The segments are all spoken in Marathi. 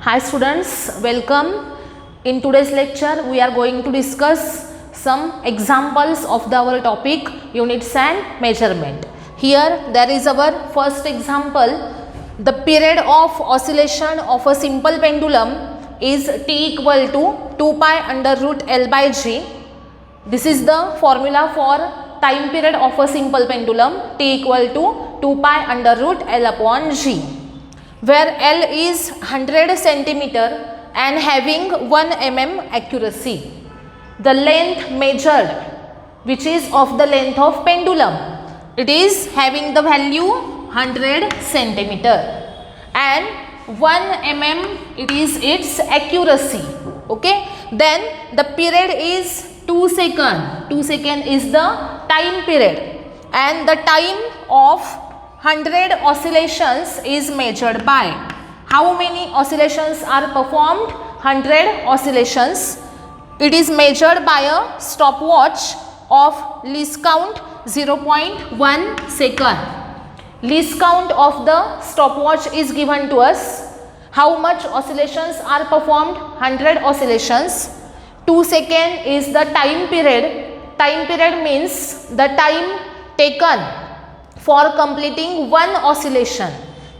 Hi students, welcome. In today's lecture, we are going to discuss some examples of our topic units and measurement. Here there is our first example. The period of oscillation of a simple pendulum is T equal to 2 pi under root L by G. This is the formula for time period of a simple pendulum, T equal to 2 pi under root L upon G, where L is 100 centimeter and having 1 mm accuracy. The length measured, which is of the length of pendulum, it is having the value 100 centimeter and 1 mm it is its accuracy. Okay, then the period is 2 seconds. 2 seconds is the time period and the time of 100 oscillations is measured by. How many oscillations are performed? 100 oscillations. It is measured by a stopwatch of least count 0.1 second. Least count of the stopwatch is given to us. How much oscillations are performed? 100 oscillations. 2 seconds is the time period. Time period means the time taken for completing one oscillation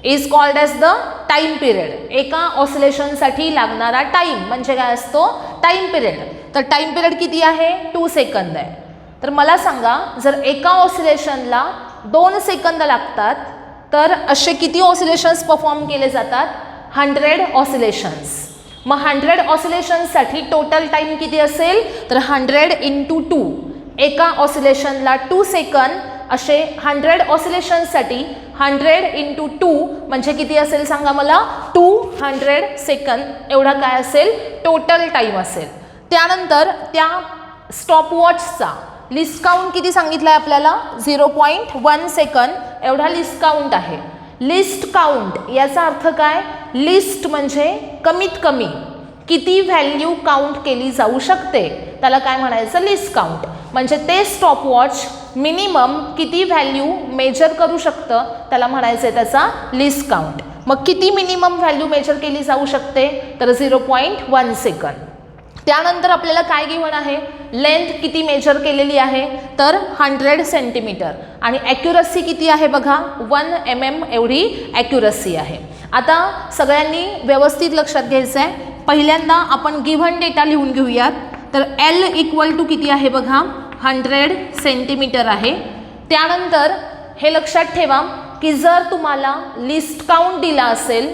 is called as the time period. एका ऑसिलेशन साठी लागणारा टाइम म्हणजे काय असतो? Time period. तर टाइम पिरियड किती आहे? 2 सेकंद आहे. तर मला सांगा, जर एका ऑसिलेशनला 2 सेकंद लागतात तर असे किती ऑसिलेशन्स परफॉर्म केले जातात? 100 ऑसिलेशन्स. मग 100 ऑसिलेशन्ससाठी टोटल टाइम किती असेल? तर 100 × 2. एका ऑसिलेशनला 2 सेकंद असे 100 ऑसिलेशन्ससाठी 100 × 2 म्हणजे किती असेल सांगा मला? 200 सेकंद एवढा काय असेल? टोटल टाइम असेल. त्यानंतर त्या स्टॉपवॉचचा लिस्ट काउंट किती सांगितलं आहे आपल्याला? 0.1 सेकंद एवढा लिस्ट काउंट आहे. लिस्ट काउंट याचा अर्थ काय? लिस्ट म्हणजे कमीत कमी किती व्हॅल्यू काउंट केली जाऊ शकते त्याला काय म्हणायचं? List count. म्हणजे ते स्टॉपवॉच मिनिमम किती व्हॅल्यू मेजर करू शकतं त्याला म्हणायचं आहे त्याचा लिस्ट काउंट. मग किती मिनिमम व्हॅल्यू मेजर केली जाऊ शकते? तर 0.1 सेकंद. त्यानंतर आपल्याला काय गिव्हन आहे? लेंथ किती मेजर केलेली आहे? तर 100 सेंटीमीटर आणि ॲक्युरसी किती आहे बघा? 1 mm एवढी ॲक्युरसी आहे. आता सगळ्यांनी व्यवस्थित लक्षात घ्यायचं आहे. पहिल्यांदा आपण गिव्हन डेटा लिहून घेऊयात. तर L इक्वल टू किती आहे बघा? 100 सेंटीमीटर आहे. त्यानंतर हे लक्षात ठेवा की जर तुम्हाला लिस्ट काउंट दिला असेल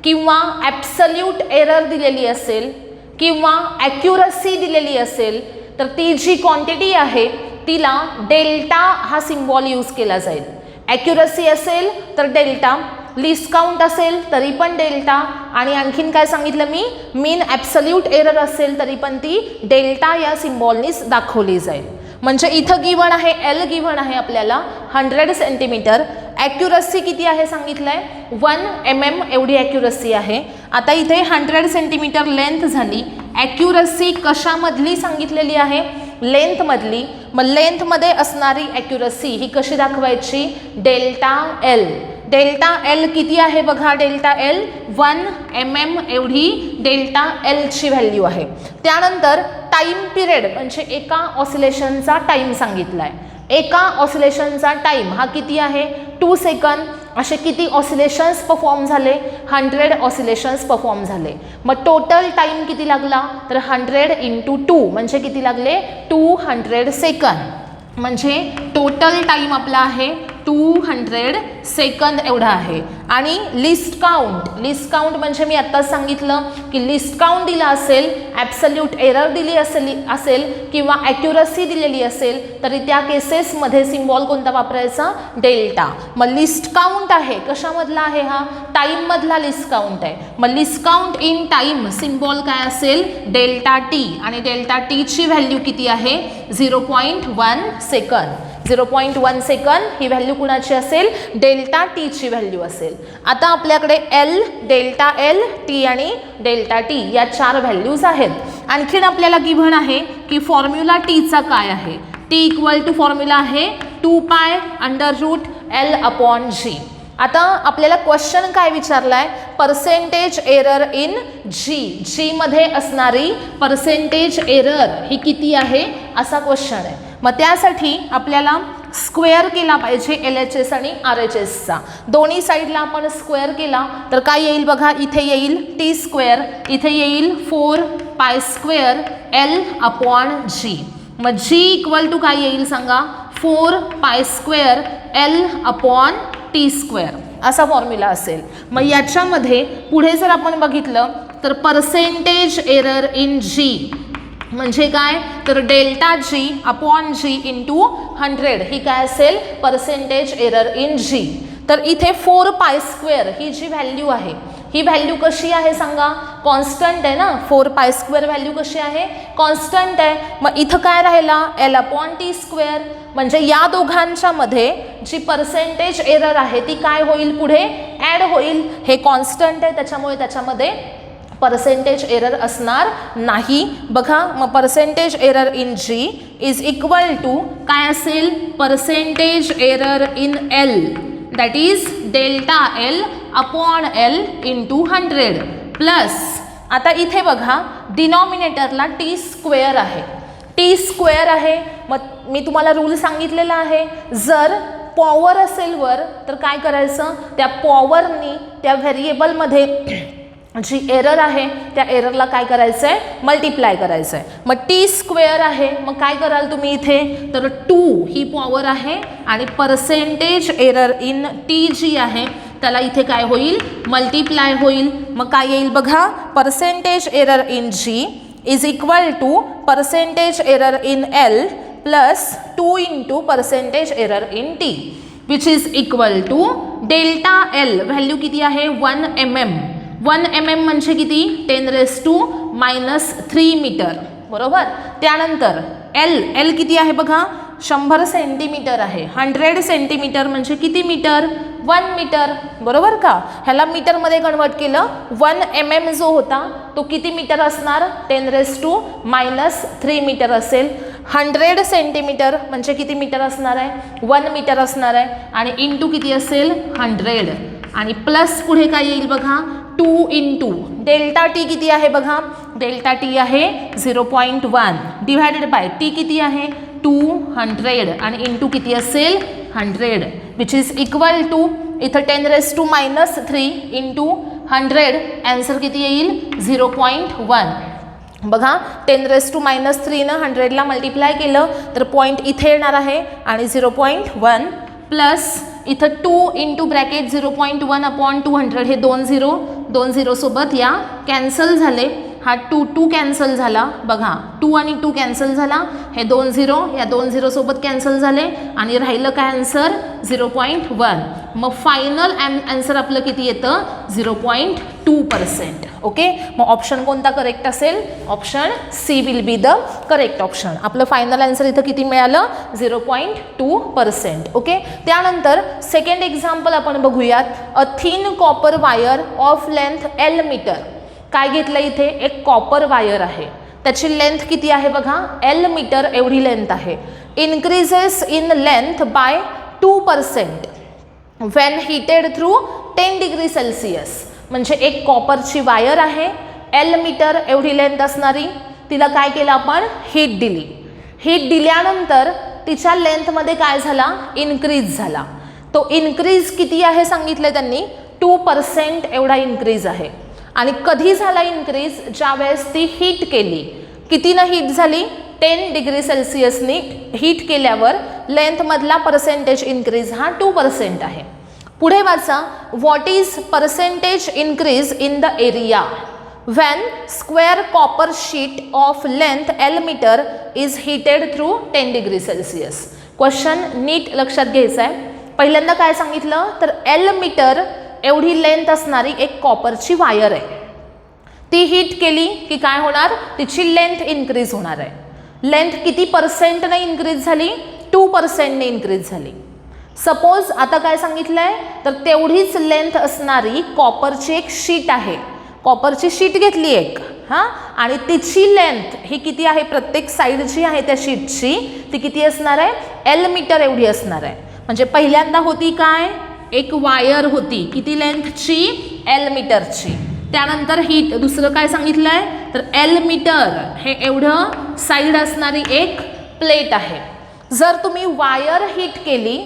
किंवा ॲब्सल्यूट एरर दिलेली असेल किंवा ॲक्युरसी दिलेली असेल तर ती जी क्वांटिटी आहे तिला डेल्टा हा सिम्बॉल यूज केला जाईल. ॲक्युरसी असेल तर डेल्टा, लिस्ट काउंट असेल तरी पण डेल्टा आणि आणखीन काय सांगितलं मी? मीन ॲब्सल्यूट एरर असेल तरी पण ती डेल्टा या सिम्बॉलनीच दाखवली जाईल. म्हणजे इथं गिव्हन आहे L गिव्हन आहे आपल्याला 100 सेंटीमीटर. ॲक्युरसी किती आहे सांगितलं आहे? 1 mm एवढी ॲक्युरसी आहे. आता इथे 100 सेंटीमीटर लेंथ झाली. ॲक्युरसी कशामधली सांगितलेली आहे? लेंथमधली. मग लेंथमध्ये असणारी ॲक्युरसी ही कशी दाखवायची? Delta L. डेल्टा L किती आहे बघा? डेल्टा L 1 mm एवढी डेल्टा L ची व्हॅल्यू आहे. त्यानंतर टाइम पिरियड म्हणजे एका ऑसिलेशनचा टाइम सांगितला आहे. एका ऑसिलेशनचा टाइम हा किती आहे? 2 सेकंद. असे किती ऑसिलेशन्स परफॉर्म झाले? 100 ऑसिलेशन्स परफॉर्म झाले. मग टोटल टाइम किती लागला? तर 100 × 2 म्हणजे किती लागले? 200 सेकंद. म्हणजे टोटल टाइम आपला आहे 200 सेकंद एवढा आहे. आणि लिस्ट काउंट म्हणजे मी आत्ताच सांगितलं की लिस्ट काउंट दिला असेल, ॲब्सल्यूट एरर दिली असेल किंवा ॲक्युरसी दिलेली असेल तरी त्या केसेसमध्ये सिम्बॉल कोणता वापरायचा? डेल्टा. मग लिस्ट काउंट आहे कशामधला आहे? हा टाईममधला लिस्ट काउंट आहे. मग list count in time symbol काय असेल? Delta T. आणि डेल्टा टीची व्हॅल्यू किती आहे? 0.1 सेकंद. 0.1 सेकंद ही व्हॅल्यू कुणाची असेल? डेल्टा टी ची व्हॅल्यू असेल. आता आपल्याकडे L, डेल्टा L, T आणि डेल्टा T या 4 व्हॅल्यूज आहेत. आणखीन आपल्याला गिव्हन आहे की फॉर्म्युला टीचा काय आहे? T इक्वल टू फॉर्म्युला आहे 2 pi under root L upon G. आता आपल्याला क्वेश्चन काय विचारलाय, percentage error in g, g मध्ये असणारी पर्सेंटेज एरर ही किती आहे असा क्वेश्चन आहे. मग त्यासाठी आपल्याला स्क्वेअर केला पाहिजे LHS आणि RHSचा. दोन्ही साईडला आपण स्क्वेअर केला तर काय येईल बघा, इथे येईल टी स्क्वेअर, इथे येईल 4 पाय स्क्वेअर L/G. मग G इक्वल टू काय येईल सांगा, 4 पाय स्क्वेअर L/T स्क्वेअर असा फॉर्म्युला असेल. मग याच्यामध्ये पुढे जर आपण बघितलं तर पर्सेंटेज एरर इन जी म्हणजे काय, तर डेल्टा जी अपॉन जी इंटू 100 ही काय असेल, पर्सेंटेज एरर इन जी. तर इथे 4 पाय स्क्वेअर ही जी व्हॅल्यू आहे, ही व्हॅल्यू कशी आहे सांगा, कॉन्स्टंट आहे ना. 4 पाय स्क्वेअर व्हॅल्यू कशी आहे, कॉन्स्टंट आहे. मग इथं काय राहिला, L/T स्क्वेअर. म्हणजे या दोघांच्या मध्ये जी पर्सेंटेज एरर आहे ती काय होईल, पुढे ॲड होईल. हे कॉन्स्टंट आहे त्याच्यामुळे त्याच्यामध्ये पर्सेंटेज एरर असणार नाही. बघा मग percentage error in g is equal to काय असेल, percentage error in L that is delta L/L into 100 plus, आता इथे बघा डिनॉमिनेटरला टी स्क्वेअर आहे, टी स्क्वेअर आहे. मग मी तुम्हाला रूल सांगितलेला आहे, जर पॉवर असेल वर तर काय करायचं, त्या पॉवरनी त्या व्हेरिएबलमध्ये जी एरर आहे त्या एररला काय करायचं आहे, मल्टिप्लाय करायचं आहे. मग टी स्क्वेअर आहे, मग काय कराल तुम्ही इथे, तर 2 ही पॉवर आहे आणि percentage error in t g आहे त्याला इथे काय होईल, मल्टिप्लाय होईल. मग काय येईल बघा, percentage error in g is equal to percentage error in L plus 2 into percentage error in t which is equal to delta L value किती आहे, 1 mm. 1 mm म्हणजे किती, 10⁻³ मीटर बरोबर. त्यानंतर L किती आहे बघा, 100 सेंटीमीटर आहे. 100 सेंटीमीटर म्हणजे किती मीटर, 1 मीटर बरोबर का. ह्याला मीटरमध्ये कन्वर्ट केलं, 1 mm जो होता तो किती मीटर असणार, 10⁻³ मीटर असेल. 100 सेंटीमीटर म्हणजे किती मीटर असणार आहे, 1 मीटर असणार आहे. आणि इंटू किती असेल, 100 आणि प्लस पुढे काय येईल बघा, 2 इंटू डेल्टा टी किती आहे बघा, डेल्टा टी आहे 0.1 डिवायडेड बाय टी किती आहे 200 आणि इंटू किती असेल 100 विच इज इक्वल टू इथं 10⁻³ इंटू 100 आन्सर किती येईल 0.1. बघा 10⁻³ न 100ला मल्टिप्लाय केलं तर पॉईंट इथे येणार आहे आणि 0.1 प्लस इथं 2 इंटू ब्रॅकेट 0.1/200 हे 2 0 सोबत या कॅन्सल झाले. हा 2 कॅन्सल झाला बघा 2 आणि 2 कॅन्सल झाला. हे 2 0 या 2 0 सोबत कॅन्सल झाले आणि राहिलं काय आन्सर 0.1. मग फायनल आन्सर आपलं किती येतं 0.2%. ओके मग ऑप्शन कोणता करेक्ट असेल option c will be the correct option. आपलं फायनल आन्सर इथं किती मिळालं 0.2%. ओके त्यानंतर सेकंड एक्झाम्पल आपण बघूयात. A thin copper wire of length L metre. काय घेतलं इथे एक कॉपर वायर आहे त्याची लेंथ किती आहे बघा L मीटर एवढी लेंथ आहे. Increases in length bye 2% when heated through 10 degree Celsius. म्हणजे एक कॉपरची वायर आहे L मीटर एवढी लेंथ असणारी तिला काय केलं आपण हीट दिली. हीट दिल्यानंतर तिच्या लेंथमध्ये काय झाला इन्क्रीज झाला. तो इन्क्रीज किती आहे सांगितले त्यांनी 2% एवढा इन्क्रीज आहे. आणि कधी झाला इन्क्रीज ज्या वेळेस ती हीट केली. कितीनं हीट झाली 10 डिग्री सेल्सिअसनी हीट केल्यावर लेंथमधला पर्सेंटेज इन्क्रीज हा 2% आहे. पुढे वाचा what is percentage increase in the area when square copper sheet of length L metre is heated through 10 degree Celsius. Question नीट लक्षात घ्यायचा आहे. पहिल्यांदा काय सांगितलं तर L मीटर एवढी लेंथ असणारी एक कॉपरची वायर आहे. ती हीट केली की काय होणार तिची लेंथ इन्क्रीज होणार आहे. लेंथ किती पर्सेंटने इन्क्रीज झाली 2%ने इन्क्रीज झाली. सपोज आता काय सांगितलंय तर तेवढीच लेंथ असणारी कॉपरची एक शीट आहे. कॉपरची शीट घेतली एक हां आणि तिची लेंथ ही किती आहे प्रत्येक साईड जी आहे त्या शीटची ती किती असणार आहे L मीटर एवढी असणार आहे. म्हणजे पहिल्यांदा होती काय एक वायर होती, किती लेंथची? L मीटरची. त्यानंतर ही दुसरं काय सांगितलं आहे तर L मीटर हे एवढं साईड असणारी एक प्लेट आहे. जर तुम्ही वायर हीट केली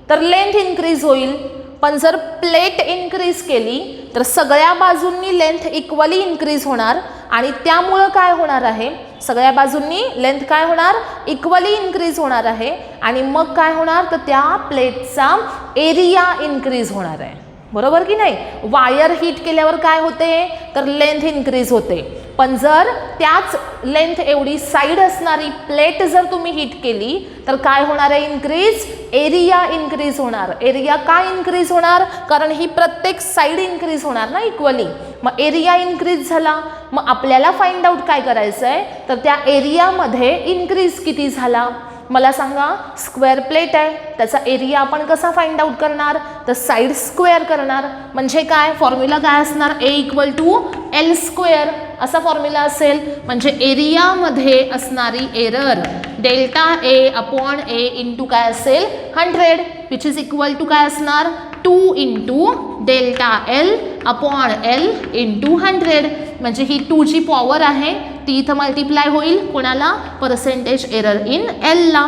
तर लेंथ इन्क्रीज होईल, पण जर प्लेट इन्क्रीज केली तर सगळ्या बाजूंनी लेंथ इक्वली इन्क्रीज होणार आणि त्यामुळं काय होणार आहे, सगळ्या बाजूंनी लेंथ काय होणार? इक्वली इन्क्रीज होणार आहे आणि मग काय होणार तर त्या प्लेटचा एरिया इन्क्रीज होणार आहे. बरोबर की नाही? वायर हीट केल्यावर काय होते तर लेंथ इन्क्रीज होते, पण जर त्याच लेंथ एवढी साईड असणारी प्लेट जर तुम्ही हीट केली तर काय होणार आहे? इन्क्रीज, एरिया इन्क्रीज होणार. एरिया काय इन्क्रीज होणार? कारण ही प्रत्येक साईड इन्क्रीज होणार ना इक्वली, मग एरिया इन्क्रीज झाला. मग आपल्याला फाइंड आउट काय करायचं आहे तर त्या एरियामध्ये इन्क्रीज किती झाला. मला सांगा, स्क्वेअर प्लेट आहे, त्याचा एरिया आपण कसा फाइंड आउट करणार तर साईड स्क्वेअर करणार. म्हणजे काय फॉर्म्युला काय असणार? A = L स्क्वेअर असा फॉर्म्युला असेल. म्हणजे एरियामध्ये असणारी एरर डेल्टा A/A इंटू काय असेल 100 विच इज इक्वल टू काय असणार 2 इंटू डेल्टा L/L इंटू 100. म्हणजे ही 2 ची पॉवर आहे ती इथं मल्टिप्लाय होईल कोणाला? पर्सेंटेज एरर इन L ला.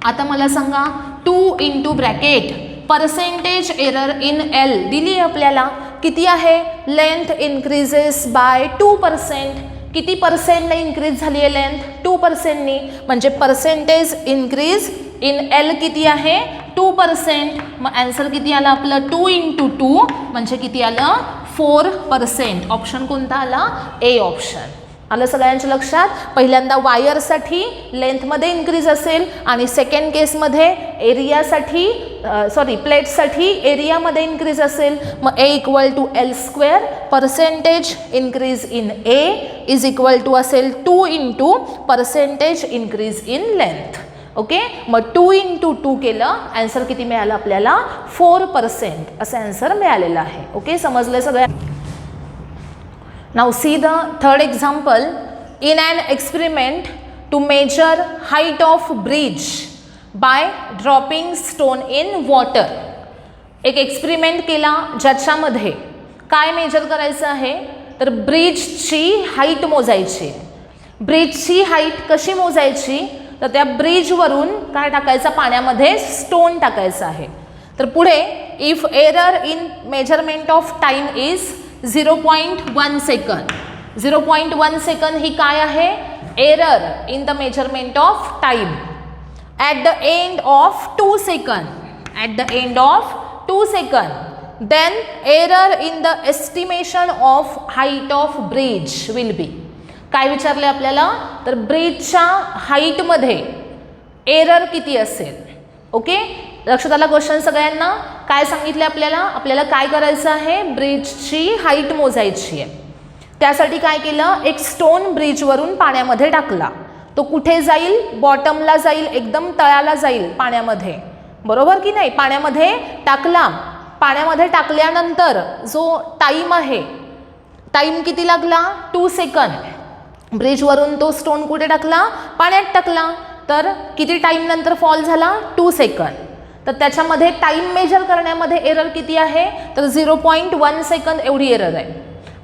आता मला सांगा 2 into bracket percentage error in L दिली आपल्याला किती आहे? Length increases by 2%. किती पर्सेंटने इन्क्रीज झाली आहे लेंथ? 2%नी. म्हणजे पर्सेंटेज इन्क्रीज इन L किती आहे? 2%. मग आन्सर किती आला आपलं? 2 इंटू 2 म्हणजे किती आलं? 4%. ऑप्शन कोणता आला? A option. आलं सगळ्यांच्या लक्षात? पहिल्यांदा वायरसाठी लेंथमध्ये इन्क्रीज असेल आणि सेकंड केसमध्ये एरियासाठी प्लेटसाठी एरियामध्ये इन्क्रीज असेल. मग A = L square percentage increase in A is equal to असेल 2 into percentage increase in length. Okay, मग 2 इंटू 2 केलं, आन्सर किती मिळालं आपल्याला? 4% असं आन्सर मिळालेलं आहे. ओके, समजलं सगळ्या? Now see the third example. In an experiment to measure height of bridge by dropping stone in water. एक एक्सपेरिमेंट केला ज्याच्यामध्ये काय मेजर करायचं आहे तर ब्रिजची हाईट मोजायची. ब्रिजची हाईट कशी मोजायची तर त्या ब्रिजवरून काय टाकायचं? पाण्यामध्ये स्टोन टाकायचं आहे. तर पुढे if error in measurement of time is 0.1 second. 0.1 second ही काय आहे? Error in the measurement of time. At the end of 2 second. At the end of 2 second then error in the estimation of height of bridge will be. काय विचारले आपल्याला तर ब्रिजच्या हाईटमध्ये एरर किती असेल. ओके, लक्षात आला क्वेश्चन सगळ्यांना? काय सांगितले आपल्याला? आपल्याला काय करायचं आहे? ब्रिजची हाईट मोजायची आहे. त्यासाठी काय केलं? एक स्टोन ब्रिजवरून पाण्यामध्ये टाकला. तो कुठे जाईल? बॉटमला जाईल, एकदम तळाला जाईल पाण्यामध्ये. बरोबर की नाही? पाण्यामध्ये टाकला. पाण्यामध्ये टाकल्यानंतर जो टाईम आहे, टाईम किती लागला? 2 सेकंद. ब्रिजवरून तो स्टोन कुठे टाकला? पाण्यात टाकला. तर किती टाईम नंतर फॉल झाला? 2 सेकंद. तर त्याच्यामध्ये टाईम मेजर करण्यामध्ये एरर किती आहे तर 0.1 सेकंद एवढी एरर आहे.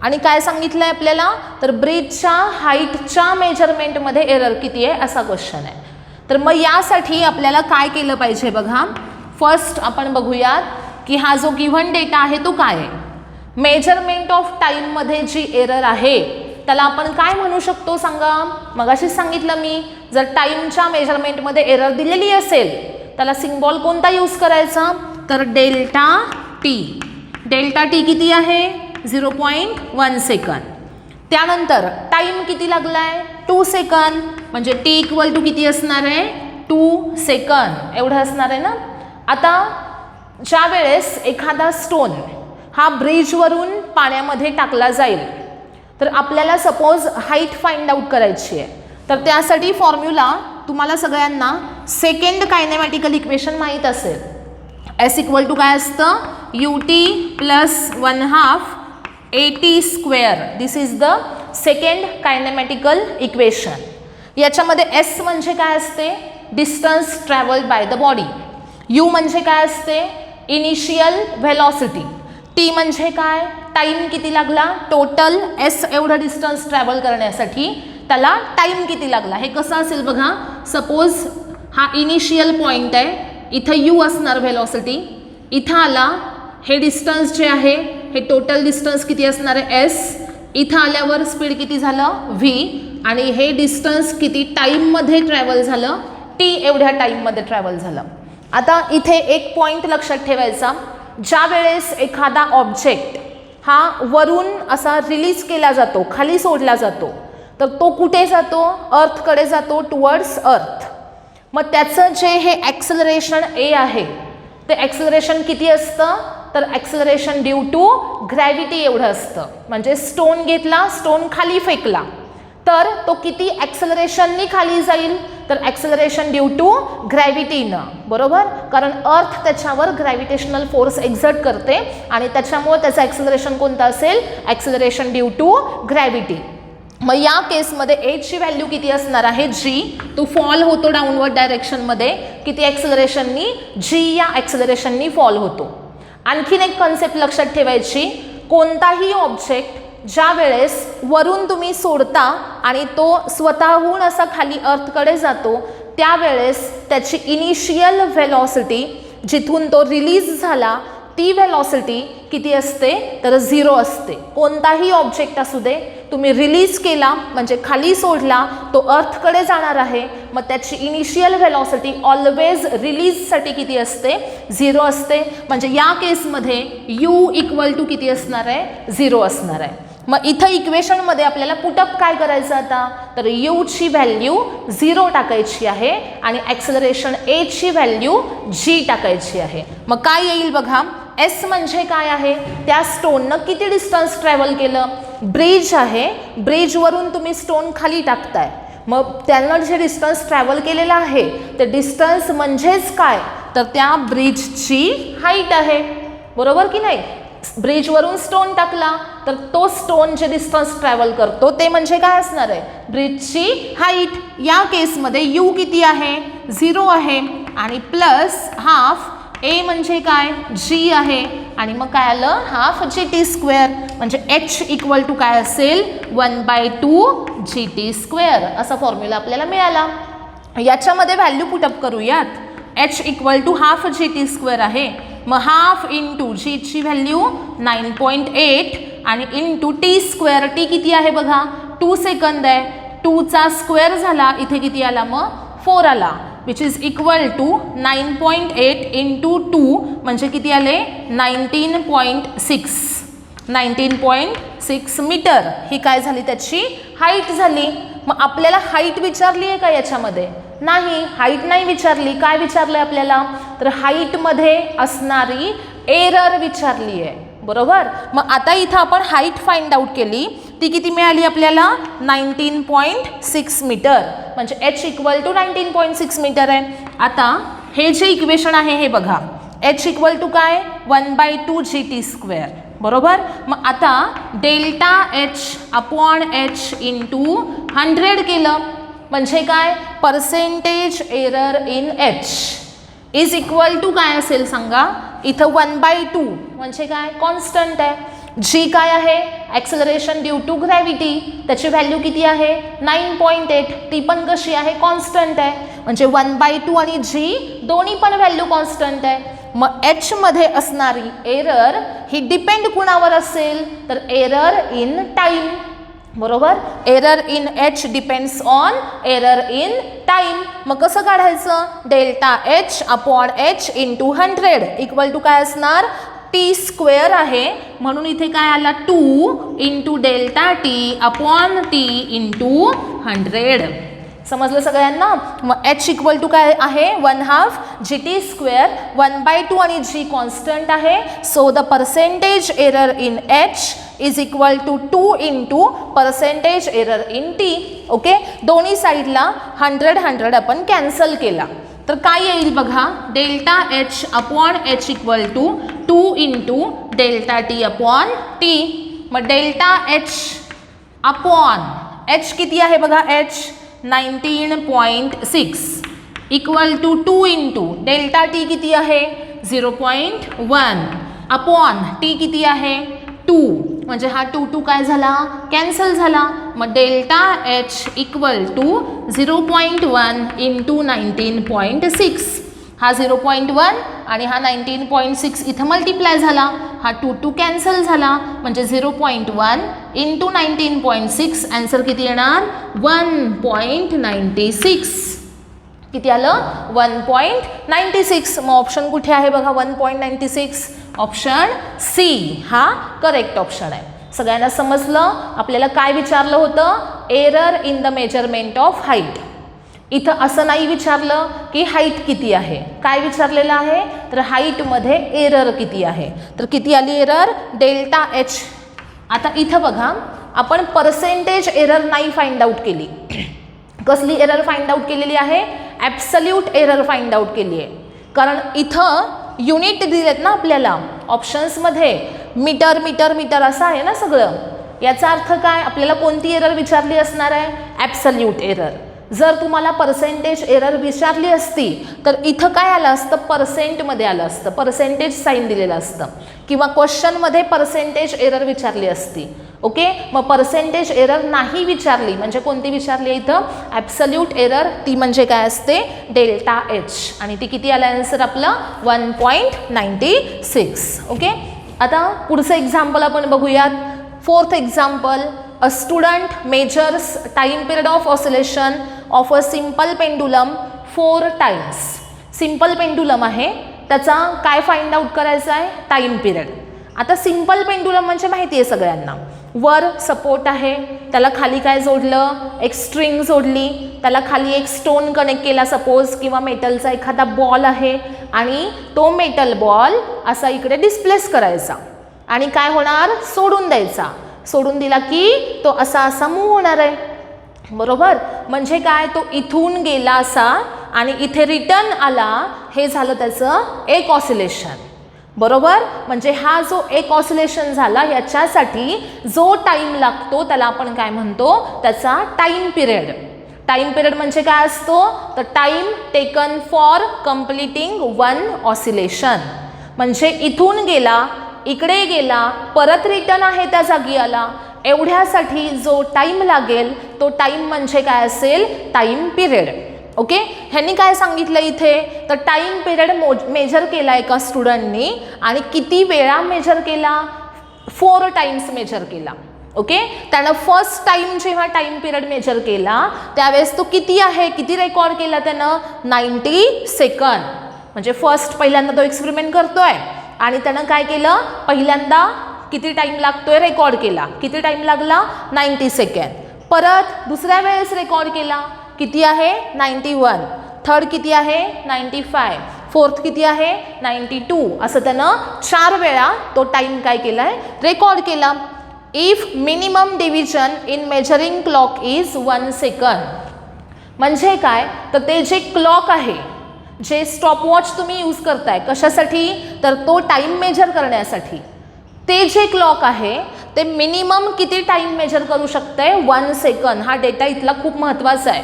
आणि काय सांगितलं आहे आपल्याला तर ब्रिजच्या हाईटच्या मेजरमेंटमध्ये एरर किती आहे असा क्वेश्चन आहे. तर मग यासाठी आपल्याला काय केलं पाहिजे बघा. फर्स्ट आपण बघूयात की हा जो गिव्हन डेटा आहे तो काय आहे. मेजरमेंट ऑफ टाईममध्ये जी एरर आहे त्याला आपण काय म्हणू शकतो सांगा. मगाशीच सांगितलं मी, जर टाईमच्या मेजरमेंटमध्ये एरर दिलेली असेल त्याला सिम्बॉल कोणता यूज करायचा तर डेल्टा टी. डेल्टा टी किती आहे 0.1 सेकंद. त्यानंतर टाईम किती लागला आहे 2 सेकंद. म्हणजे टी इक्वल टू किती असणार आहे 2 सेकंद एवढं असणार आहे ना. आता ज्या वेळेस एखादा स्टोन हा ब्रिजवरून पाण्यामध्ये टाकला जाईल तर आपल्याला सपोज हाईट फाइंड आउट करायची आहे. तर त्यासाठी फॉर्म्युला तुम्हाला सगळ्यांना सेकंड कायनेमॅटिकल इक्वेशन माहीत असेल. एस इक्वल टू काय असतं UT + 1/2 AT स्क्वेअर. This is the second kinematical equation. याच्यामध्ये एस म्हणजे काय असते distance travelled by the body. U म्हणजे काय असते इनिशियल व्हेलॉसिटी. टी म्हणजे काय, टाईम किती लागला, टोटल एस एवढं डिस्टन्स ट्रॅव्हल करण्यासाठी त्याला टाईम किती लागला. हे कसं असेल बघा, सपोज हा इनिशियल पॉईंट आहे, इथं यू असणार व्हेलॉसिटी, इथं आला, हे डिस्टन्स जे आहे हे टोटल डिस्टन्स किती असणार आहे एस, इथं आल्यावर स्पीड किती झालं व्ही, आणि हे डिस्टन्स किती टाईममध्ये ट्रॅव्हल झालं, टी एवढ्या टाईममध्ये ट्रॅव्हल झालं. आता इथे एक पॉईंट लक्षात ठेवायचा, ज्या वेळेस एखादा ऑब्जेक्ट हा वरून असा रिलीज केला जातो, खाली सोडला जातो, तर तो कुठे जातो, अर्थकडे जातो, टुवर्ड्स अर्थ. मग त्याचं जे हे ॲक्सेलरेशन ए आहे ते ॲक्सेलरेशन किती असतं, तर ॲक्सेलरेशन ड्यू टू ग्रॅव्हिटी एवढं असतं. म्हणजे स्टोन घेतला, स्टोन खाली फेकला, तर तो किती ॲक्सेलरेशननी खाली जाईल, तर ॲक्सेलरेशन ड्यू टू ग्रॅव्हिटीनं, बरोबर. कारण अर्थ त्याच्यावर ग्रॅव्हिटेशनल फोर्स एक्झर्ट करते आणि त्याच्यामुळे त्याचं ॲक्सेलरेशन कोणतं असेल, ॲक्सेलरेशन ड्यू टू ग्रॅव्हिटी. मग या केसमध्ये एची व्हॅल्यू किती असणार आहे जी, तो फॉल होतो डाऊनवर्ड डायरेक्शनमध्ये, किती ॲक्सेलरेशननी, जी या ॲक्सेलरेशननी फॉल होतो. आणखीन एक कन्सेप्ट लक्षात ठेवायची, कोणताही ऑब्जेक्ट ज्या वेळेस वरून तुम्ही सोडता आणि तो स्वतःहून असा खाली अर्थकडे जातो, त्यावेळेस त्याची इनिशियल व्हेलॉसिटी जिथून तो रिलीज झाला ती व्हेलॉसिटी किती असते, तर 0 असते. कोणताही ऑब्जेक्ट असू दे, तुम्ही रिलीज केला म्हणजे खाली सोडला, तो अर्थकडे जाणार आहे, मग त्याची इनिशियल व्हेलॉसिटी ऑलवेज रिलीजसाठी किती असते, 0 असते. म्हणजे या केसमध्ये यू इक्वल टू किती असणार आहे, 0 असणार आहे. मग इथं इक्वेशनमध्ये आपल्याला पुटअप काय करायचं आता, तर यूची व्हॅल्यू 0 टाकायची आहे आणि ॲक्सेलरेशन एची व्हॅल्यू जी टाकायची आहे. मग काय येईल बघा, एस म्हणजे काय आहे, त्या स्टोननं किती डिस्टन्स ट्रॅव्हल केलं, ब्रिज आहे, ब्रिजवरून तुम्ही स्टोन खाली टाकताय, मग त्यानं जे डिस्टन्स ट्रॅव्हल केलेलं आहे ते डिस्टन्स म्हणजेच काय, तर त्या ब्रिजची हाईट आहे, बरोबर की नाही. ब्रिजवरून स्टोन टाकला तर तो स्टोन जे डिस्टन्स ट्रॅव्हल करतो ते म्हणजे काय असणार आहे, ब्रिजची हाईट. या केसमध्ये यू किती आहे, 0 आहे, आणि प्लस हाफ ए म्हणजे काय, जी आहे, आणि मग काय आलं, हाफ जी टी स्क्वेअर. म्हणजे एच इक्वल टू काय असेल, 1/2 जी टी स्क्वेअर असा फॉर्म्युला आपल्याला मिळाला. याच्यामध्ये व्हॅल्यू पुटअप करूयात. H equal to half g t square आहे, मग हाफ इंटू जीची व्हॅल्यू 9.8 आणि इंटू टी स्क्वेअर, टी किती आहे बघा, 2 सेकंद आहे, 2चा स्क्वेअर झाला, इथे किती आला मग 4 आला, which is equal to 9.8 into 2 म्हणजे किती आले, 19.6 मीटर. ही काय झाली, त्याची हाईट झाली. मग आपल्याला हाईट विचारली आहे का याच्यामध्ये, नाही, हाईट नाही विचारली. काय विचारलं आहे आपल्याला, तर हाईटमध्ये असणारी एरर विचारली आहे, बरोबर. मग आता इथं आपण हाईट फाइंड आउट केली, ती किती मिळाली आपल्याला, 19.6 मीटर. म्हणजे एच इक्वल टू 19.6 मीटर आहे. आता हे जे इक्वेशन आहे हे बघा, एच इक्वल टू काय, 1/2 जी टी स्क्वेअर, बरोबर. मग आता delta h upon h into 100 केलं म्हणजे काय, percentage error in h is equal to काय असेल सांगा, इथं 1/2 म्हणजे काय, कॉन्स्टंट आहे. जी काय आहे, ॲक्सेलरेशन ड्यू टू ग्रॅव्हिटी, त्याची व्हॅल्यू किती आहे, 9.8, ती पण कशी आहे, कॉन्स्टंट आहे. म्हणजे 1/2 आणि जी दोन्ही पण व्हॅल्यू कॉन्स्टंट आहे. मग एचमध्ये असणारी एरर ही डिपेंड कुणावर असेल, तर एरर इन टाईम, बरोबर. Error in h depends on error in time. मग कसं काढायचं, delta h upon h into 100 equal to काय असणार, टी स्क्वेअर आहे, म्हणून इथे काय आला, 2 into delta t upon T into 100. समजलं सगळ्यांना. मग एच इक्वल टू काय आहे, 1/2 जी टी स्क्वेअर, 1/2 आणि जी कॉन्स्टंट आहे. So the percentage error in h is equal to 2 into percentage error in t. Okay, दोन्ही साईडला 100 आपण कॅन्सल केला तर काय येईल बघा, delta h upon h equal to 2 into delta t upon t. मग डेल्टा एच अपॉन एच किती आहे बघा, h 19.6 equal to 2 into delta t किती आहे, 0.1 अपॉन टी किती आहे 2 म्हणजे हा 2 काय झाला कॅन्सल झाला. मग delta h equal to 0.1 into 19.6. हा 0.1 आणि हा 19.6 इथं मल्टिप्लाय झाला. हा 2 कॅन्सल झाला म्हणजे 0.1 इंटू 19.6 आन्सर किती येणार 1.96. किती आलं 1.96. मग ऑप्शन कुठे आहे बघा 1.96. ऑप्शन सी हा करेक्ट ऑप्शन आहे. सगळ्यांना समजलं. आपल्याला काय विचारलं होतं error in the measurement of height. इथं असं नाही विचारलं की हाईट किती आहे. काय विचारलेलं आहे तर हाईटमध्ये एरर किती आहे. तर किती आली एरर डेल्टा एच. आता इथं बघा आपण पर्सेंटेज एरर नाही फाइंड आउट केली. कसली एरर फाइंड आउट केलेली आहे ॲब्सल्यूट एरर फाइंड आउट केली आहे. कारण इथं युनिट दिलेत ना आपल्याला ऑप्शन्समध्ये मीटर मीटर मीटर असं आहे ना सगळं. याचा अर्थ काय आपल्याला कोणती एरर विचारली असणार आहे ॲब्सल्यूट एरर. जर तुम्हाला पर्सेंटेज एरर विचारली असती तर इथं काय आलं असतं पर्सेंटमध्ये आलं असतं पर्सेंटेज साईन दिलेलं असतं किंवा क्वेश्चनमध्ये पर्सेंटेज एरर विचारली असती. ओके मग पर्सेंटेज एरर नाही विचारली म्हणजे कोणती विचारली आहे इथं ॲब्सल्यूट एरर. ती म्हणजे काय असते डेल्टा एच आणि ती किती आलं आन्सर आपलं 1.96. ओके आता पुढचं एक्झाम्पल आपण बघूयात. 4th example A student measures time period of oscillation of a simple pendulum 4 times. Simple pendulum आहे त्याचा काय फाइंड आउट करायचा आहे टाइम पिरियड. आता सिम्पल पेंडुलम म्हणजे माहिती आहे सगळ्यांना वर सपोर्ट आहे त्याला खाली काय जोडलं एक स्ट्रिंग जोडली त्याला खाली एक स्टोन कनेक्ट केला सपोज किंवा मेटलचा एखादा बॉल आहे आणि तो मेटल बॉल असा इकडे डिस्प्लेस करायचा आणि काय होणार सोडून द्यायचा. सोडून दिला की तो असा असा मूव्ह होणार आहे बरोबर. म्हणजे काय तो इथून गेला असा आणि इथे रिटर्न आला हे झालं त्याचं एक ऑसिलेशन बरोबर. म्हणजे हा जो एक ऑसिलेशन झाला याच्यासाठी जो टाइम लागतो त्याला आपण काय म्हणतो त्याचा टाइम पिरियड. टाइम पिरियड म्हणजे काय असतो तर time taken for completing one oscillation. म्हणजे इथून गेला इकडे गेला परत रिटर्न आहे त्या जागी आला एवढ्यासाठी जो टाइम लागेल तो टाइम म्हणजे काय असेल टाइम पिरियड. ओके ह्यांनी काय सांगितलं इथे तर टाइम पिरियड मेजर केला एका स्टुडंटनी आणि किती वेळा मेजर केला 4 टाइम्स मेजर केला. ओके त्यानं फर्स्ट टाइम जेव्हा टाइम पिरियड मेजर केला त्यावेळेस तो किती आहे किती रेकॉर्ड केला त्यानं 90 सेकंद. म्हणजे फर्स्ट पहिल्यांदा तो एक्सपेरिमेंट करतोय आणि त्यानं काय केलं पहिल्यांदा किती टाइम लागतोय रेकॉर्ड केला. किती टाइम लागला 90 सेकंद. परत दुसऱ्या वेळेस रेकॉर्ड केला किती आहे 91. थर्ड किती आहे 95. फोर्थ किती आहे 92. असं त्यानं 4 वेळा तो टाइम काय केलाय रेकॉर्ड केला. If minimum division in measuring clock is 1 second. म्हणजे काय तर ते जे क्लॉक आहे जे स्टॉपवॉच तुम्ही यूज करताय कशासाठी तर तो टाइम मेजर करण्यासाठी. ते जे क्लॉक आहे ते मिनिमम किती टाइम मेजर करू शकते 1 सेकंद. हा डेटा इथला खूप महत्त्वाचा आहे.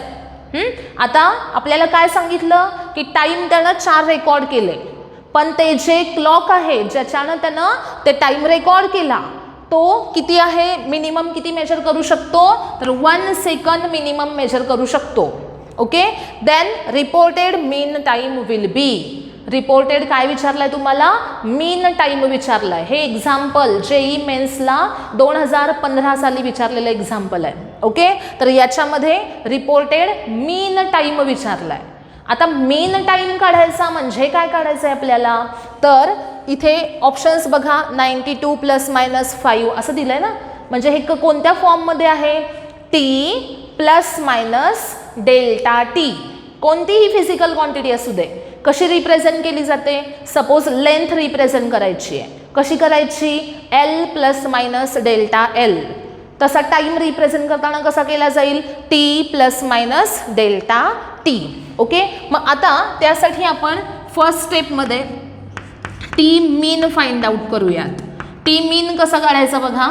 आता आपल्याला काय सांगितलं की टाइम त्यानं 4 रेकॉर्ड केले पण ते जे क्लॉक आहे ज्याच्यानं त्यानं ते टाइम रेकॉर्ड केला तो किती आहे मिनिमम किती मेजर करू शकतो तर 1 सेकंद मिनिमम मेजर करू शकतो. Okay then reported mean time will be. Reported काय विचारलंय तुम्हाला मीन टाइम विचारलाय. हे एक्झाम्पल जेई मेन्सला 2015 साली विचारलेलं एक्झाम्पल आहे. ओके तर याच्यामध्ये रिपोर्टेड मीन टाइम विचारलाय. आता मीन टाइम काढायचा म्हणजे काय काढायचं आहे आपल्याला तर इथे ऑप्शन्स बघा 92 ± 5 असं दिलंय ना. म्हणजे हे कोणत्या फॉर्ममध्ये आहे टी ± डेल्टा टी. कोणतीही फिजिकल क्वांटिटी असू दे कशी रिप्रेझेंट केली जाते सपोज लेंथ रिप्रेझेंट करायची आहे कशी करायची L ± डेल्टा L. तसा टाइम रिप्रेझेंट करताना कसा केला जाईल T ± डेल्टा T. ओके मग आता त्यासाठी आपण फर्स्ट स्टेपमध्ये टी मीन फाइंड आउट करूयात. टी मीन कसा काढायचा बघा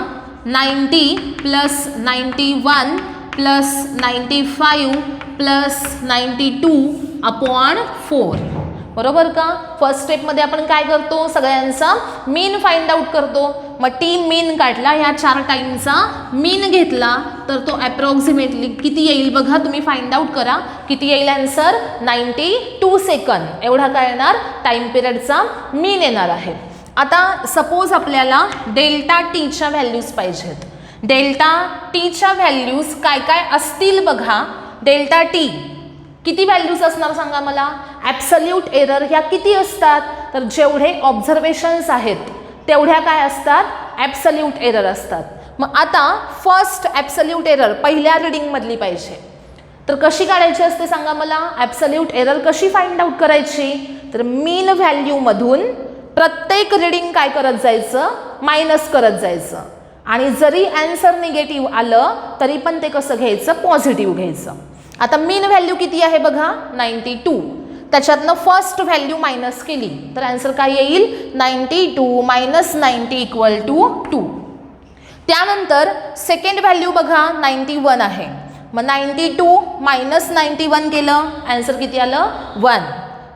90 + 91 + 95 + 92 अपॉन 4. बरोबर का? फर्स्ट स्टेपमध्ये आपण काय करतो, सगळ्यांचा मीन फाइंड आउट करतो. मग टी मीन काढला, ह्या 4 टाईमचा मीन घेतला तर तो अप्रॉक्सिमेटली किती येईल बघा, तुम्ही फाइंड आउट करा. किती येईल आन्सर? 92 सेकंद एवढा काय येणार, टाईम पिरियडचा मीन येणार आहे. आता सपोज आपल्याला डेल्टा टीच्या व्हॅल्यूज पाहिजेत. डेल्टा टीच्या व्हॅल्यूज काय काय असतील बघा. डेल्टा टी किती व्हॅल्यूज असणार सांगा मला. ॲब्सल्यूट एरर ह्या किती असतात, तर जेवढे ऑब्झर्वेशन्स आहेत तेवढ्या काय असतात, ॲब्सल्यूट एरर असतात. मग आता फर्स्ट ॲब्सल्यूट एरर पहिल्या रिडिंगमधली पाहिजे, तर कशी काढायची असते सांगा मला. ॲब्सल्यूट एरर कशी फाइंड आउट करायची, तर मीन व्हॅल्यूमधून प्रत्येक रिडिंग काय करत जायचं, मायनस करत जायचं. आणि जरी ॲन्सर निगेटिव्ह आलं तरी पण ते कसं घ्यायचं, पॉझिटिव्ह घ्यायचं. आता मीन व्हॅल्यू किती आहे बघा, 92. त्याच्यातनं फर्स्ट व्हॅल्यू मायनस केली तर आन्सर काय येईल, 92 मायनस 90 इक्वल टू 2. त्यानंतर सेकंड व्हॅल्यू बघा 91 आहे. मग 92 मायनस 91 केलं, आन्सर किती आलं, 1.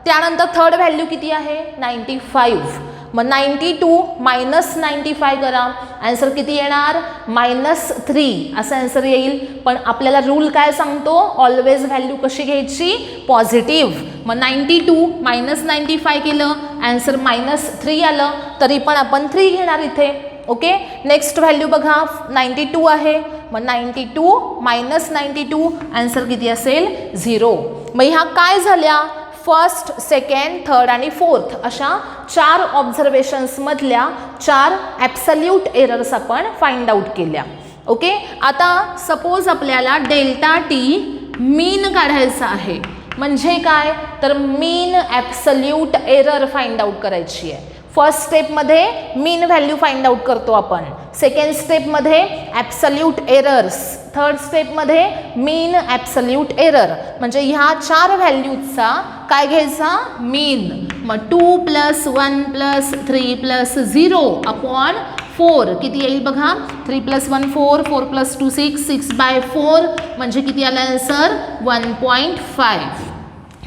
त्यानंतर थर्ड व्हॅल्यू किती आहे, 95. मग 92 मायनस 95 करा, आन्सर किती येणार, -3 असं आन्सर येईल. पण आपल्याला रूल काय सांगतो, ऑलवेज व्हॅल्यू कशी घ्यायची, पॉझिटिव्ह. मग 92 मायनस 95 केलं, आन्सर -3 आलं तरी पण आपण 3 घेणार इथे. ओके. नेक्स्ट व्हॅल्यू बघा 92 आहे. मग 92 मायनस 92 आन्सर किती असेल, 0. मग ह्या काय झाल्या, फर्स्ट, सेकंड, थर्ड आणि फोर्थ अशा 4 ऑब्झर्वेशन्समधल्या 4 ॲब्सल्यूट एरर्स आपण फाइंड आउट केल्या. ओके. आता सपोज आपल्याला डेल्टा टी मीन काढायचा आहे. म्हणजे काय, तर मीन ॲब्सल्यूट एरर फाइंड आउट करायची आहे. फर्स्ट स्टेपमध्ये मीन व्हॅल्यू फाइंड आउट करतो आपण, सेकंड स्टेपमध्ये ॲब्सल्यूट एरर्स, थर्ड स्टेपमध्ये मीन ॲब्सल्यूट एरर. म्हणजे ह्या 4 व्हॅल्यूजचा काय घ्यायचा, मीन. मग 2 + 1 + 3 + 0 अपॉन 4 किती येईल बघा, 3 + 1 4, 4 + 2 6, 6/4 म्हणजे किती आला आन्सर, 1.5.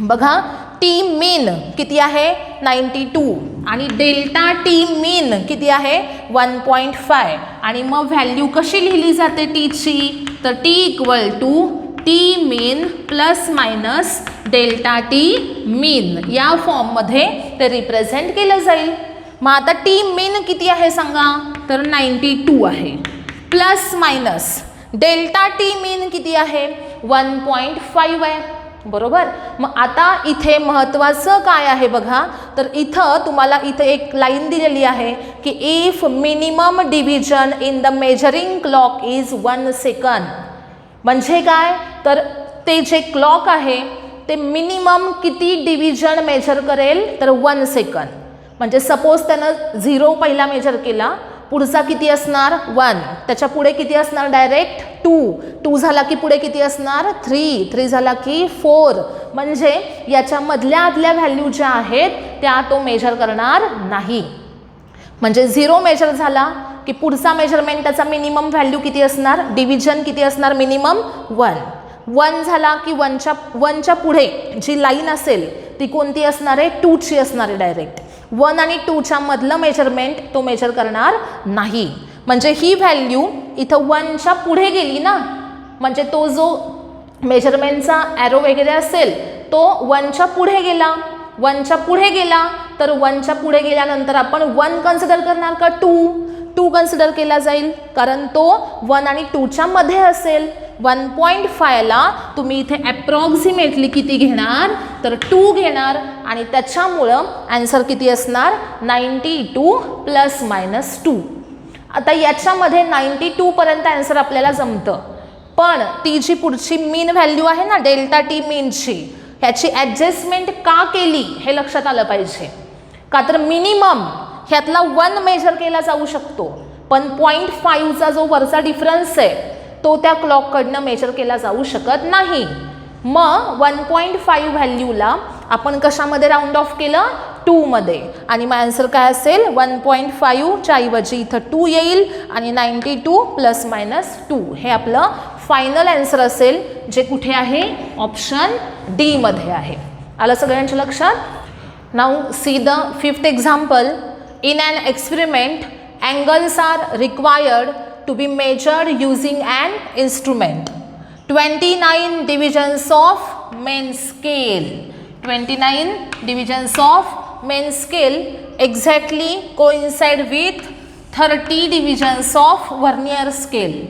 बघा टी मीन किती आहे, 92 आणि डेल्टा टी मीन किती आहे, 1.5. आणि मग व्हॅल्यू कशी लिहिली जाते टीची, तर T equal to T mean plus minus delta T mean या फॉर्ममध्ये ते रिप्रेझेंट केलं जाईल. मग आता टी मीन किती आहे सांगा, तर 92 आहे, प्लस मायनस डेल्टा टी मीन किती आहे, 1.5 आहे. बरोबर. मग आता इथे महत्त्वाचं काय आहे बघा, तर इथं तुम्हाला इथे एक लाईन दिलेली आहे की if minimum division in the measuring clock is 1 second. म्हणजे काय, तर ते जे क्लॉक आहे ते मिनिमम किती डिव्हिजन मेजर करेल, तर 1 सेकंड. म्हणजे सपोज त्यानं 0 पहिला मेजर केला, पुढचा किती असणार, 1. त्याच्या पुढे किती असणार, डायरेक्ट 2 झाला की पुढे किती असणार, 3 झाला की 4. म्हणजे याच्या मधल्या आदल्या व्हॅल्यू ज्या आहेत त्या तो मेजर करणार नाही. म्हणजे 0 मेजर झाला की पुढचा मेजरमेंट त्याचा मिनिमम व्हॅल्यू किती असणार, डिव्हिजन किती असणार, मिनिमम 1 झाला की 1च्या पुढे जी लाईन असेल ती कोणती असणार आहे, 2ची असणार आहे डायरेक्ट. 1 आणि 2च्या मधलं मेजरमेंट तो मेजर करणार नाही. म्हणजे ही व्हॅल्यू इथं 1च्या पुढे गेली ना, म्हणजे तो जो मेजरमेंटचा ॲरो वगैरे असेल तो 1च्या पुढे गेला. 1च्या पुढे गेला तर 1च्या पुढे गेल्यानंतर आपण 1 कन्सिडर करणार का 2 कन्सिडर केला जाईल, कारण तो 1 आणि 2च्या मध्ये असेल. 1.5ला तुम्ही इथे ॲप्रॉक्सिमेटली किती घेणार, तर 2 घेणार आणि त्याच्यामुळं ॲन्सर किती असणार, 92 ± 2. आता याच्यामध्ये 92 पर्यंत ॲन्सर आपल्याला जमतं, पण ती जी पुढची मीन व्हॅल्यू आहे ना डेल्टा टी मीनची, ह्याची ॲडजस्टमेंट का केली हे लक्षात आलं पाहिजे. का तर मिनिमम ह्यातला 1 मेजर केला जाऊ शकतो, पण 0.5चा जो वरचा डिफरन्स आहे तो त्या क्लॉककडनं मेजर केला जाऊ शकत नाही. मग 1.5 व्हॅल्यूला आपण कशामध्ये राऊंड ऑफ केलं, 2 मध्ये. आणि मग आन्सर काय असेल, 1.5च्या ऐवजी इथं 2 येईल आणि 92 ± 2 हे आपलं फायनल आन्सर असेल, जे कुठे आहे, ऑप्शन डी मध्ये आहे. आलं सगळ्यांच्या लक्षात. Now see the fifth example. In an experiment, angles are required to be measured using an instrument. 29 divisions of main scale. 29 divisions of main scale exactly coincide with 30 divisions of vernier scale.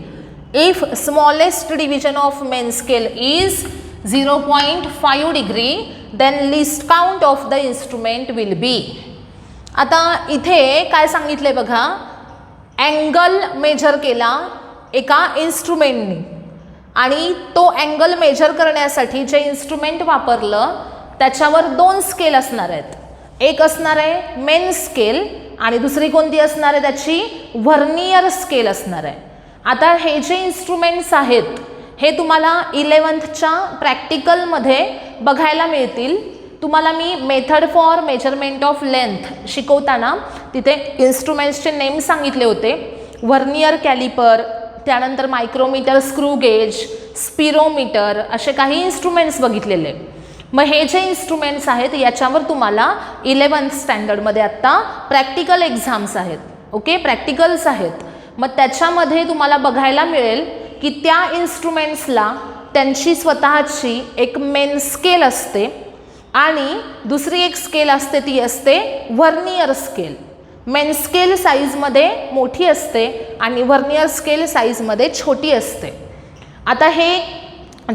If smallest division of main scale is 0.5 degree, then least count of the instrument will be. आता इथे काय सांगितले बघा, अँगल मेजर केला एका इन्स्ट्रुमेंटनी आणि तो अँगल मेजर करण्यासाठी जे इन्स्ट्रुमेंट वापरलं त्याच्यावर दोन स्केल असणार आहेत. एक असणार आहे मेन स्केल आणि दुसरी कोणती असणार आहे त्याची व्हर्नियर स्केल असणार आहे. आता हे जे इन्स्ट्रुमेंट्स आहेत हे तुम्हाला 11thच्या प्रॅक्टिकलमध्ये बघायला मिळतील. तुम्हाला मी method for measurement of length शिकवताना तिथे इन्स्ट्रुमेंट्सचे नेम सांगितले होते. व्हर्नियर कॅलिपर, त्यानंतर मायक्रोमीटर, स्क्रू गेज, स्पिरोमीटर असे काही इन्स्ट्रुमेंट्स बघितलेले. मग हे जे इन्स्ट्रुमेंट्स आहेत याच्यावर तुम्हाला 11th स्टँडर्डमध्ये आत्ता प्रॅक्टिकल एक्झाम्स आहेत. ओके, प्रॅक्टिकल्स आहेत. मग त्याच्यामध्ये तुम्हाला बघायला मिळेल की त्या इन्स्ट्रुमेंट्सला त्यांची स्वतःची एक मेन स्केल असते आणि दुसरी एक स्केल असते ती असते व्हर्नियर स्केल. मेन स्केल साईजमध्ये मोठी असते आणि व्हर्नियर स्केल साईजमध्ये छोटी असते. आता हे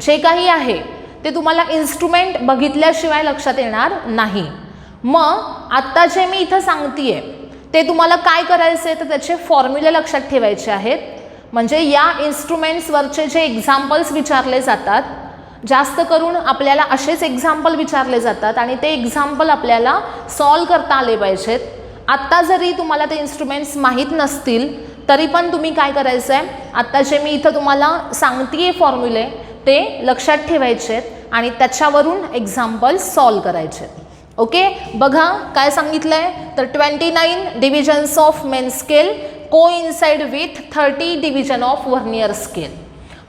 जे काही आहे ते तुम्हाला इन्स्ट्रुमेंट बघितल्याशिवाय लक्षात येणार नाही. मग आत्ता जे मी इथं सांगतेय ते तुम्हाला काय करायचं आहे तर त्याचे फॉर्म्युले लक्षात ठेवायचे आहेत. म्हणजे या इन्स्ट्रुमेंट्सवरचे जे एक्झाम्पल्स विचारले जातात, जास्त करून आपल्याला असेच एक्झाम्पल विचारले जातात आणि ते एक्झाम्पल आपल्याला सॉल्व करता आले पाहिजेत. आत्ता जरी तुम्हाला ते इन्स्ट्रुमेंट्स माहीत नसतील तरी पण तुम्ही काय करायचं आहे, आत्ता जे मी इथं तुम्हाला सांगतेय फॉर्म्युले ते लक्षात ठेवायचे आहेत आणि त्याच्यावरून एक्झाम्पल सॉल्व करायचे. ओके, बघा काय सांगितलं आहे तर 29 divisions of main scale coincide with 30 division of vernier scale.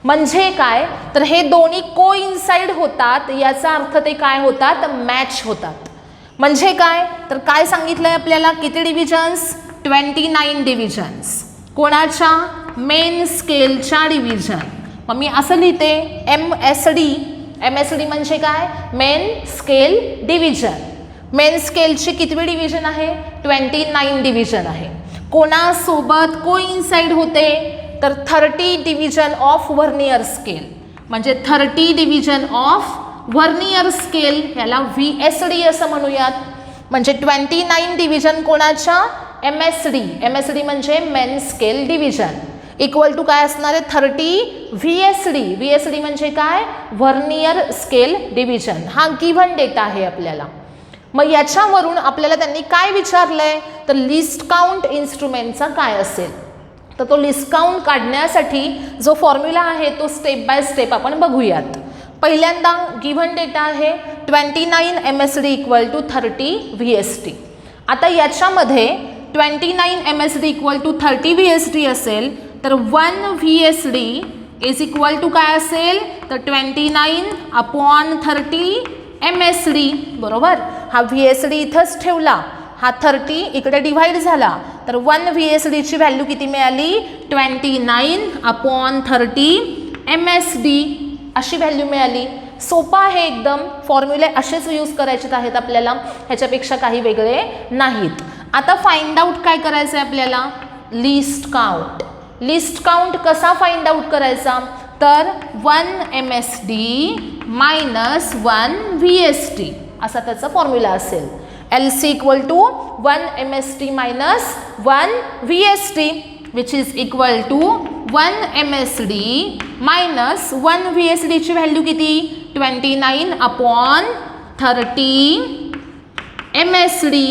म्हणजे काय तर हे दोन्ही कोइन्साइड होतात, याचा अर्थ ते काय होतात, मॅच होतात. म्हणजे काय तर काय सांगितलं आहे आपल्याला, किती डिव्हिजन्स, 29 डिव्हिजन्स. कोणाच्या, मेन स्केलच्या डिव्हिजन. मग मी असं लिहिते MSD. MSD म्हणजे काय, मेन स्केल डिव्हिजन. मेन स्केलची कितवी डिव्हिजन आहे, 29 डिव्हिजन आहे. कोणासोबत कोइन्साइड होते तर 30 डिव्हिजन ऑफ व्हर्नियर स्केल. म्हणजे 30 डिव्हिजन ऑफ व्हर्नियर स्केल, याला VSD असं म्हणूयात. म्हणजे 29 डिव्हिजन कोणाच्या, MSD. MSD म्हणजे main scale division equal to काय असणार आहे, 30 VSD. VSD म्हणजे काय, व्हर्नियर स्केल डिव्हिजन. हा गिव्हन डेटा आहे आपल्याला. मग याच्यावरून आपल्याला त्यांनी काय विचारलंय तर लिस्ट काउंट इन्स्ट्रुमेंटचा काय असेल. तर तो लिस्ट काउंट काढण्यासाठी जो फॉर्म्युला आहे तो स्टेप बाय स्टेप आपण बघूयात. पहिल्यांदा गिव्हन डेटा आहे 29 MSD इक्वल टू 30 VSD. आता याच्यामध्ये 29 MSD इक्वल टू 30 VSD असेल तर 1 VSD इज इक्वल टू काय असेल तर 29 अपॉन 30 MSD. बरोबर, हा VSD इथंच ठेवला, हा 30 इकडे डिव्हाइड झाला तर 1 VSDची व्हॅल्यू किती मिळाली, 29 अपॉन 30 MSD अशी व्हॅल्यू मिळाली. सोपा आहे एकदम. फॉर्म्युले असेच यूज करायचे आहेत आपल्याला, ह्याच्यापेक्षा काही वेगळे नाहीत. आता फाइंड आउट काय करायचं आहे आपल्याला, लिस्ट काउंट. लिस्ट काउंट कसा फाइंड आउट करायचा तर 1 MSD मायनस 1 VSD असा त्याचा फॉर्म्युला असेल. LC equal to 1 MSD minus 1 VSD which is equal to 1 MSD minus 1 VSD ची व्हॅल्यू किती, 29 अपॉन 30 MSD.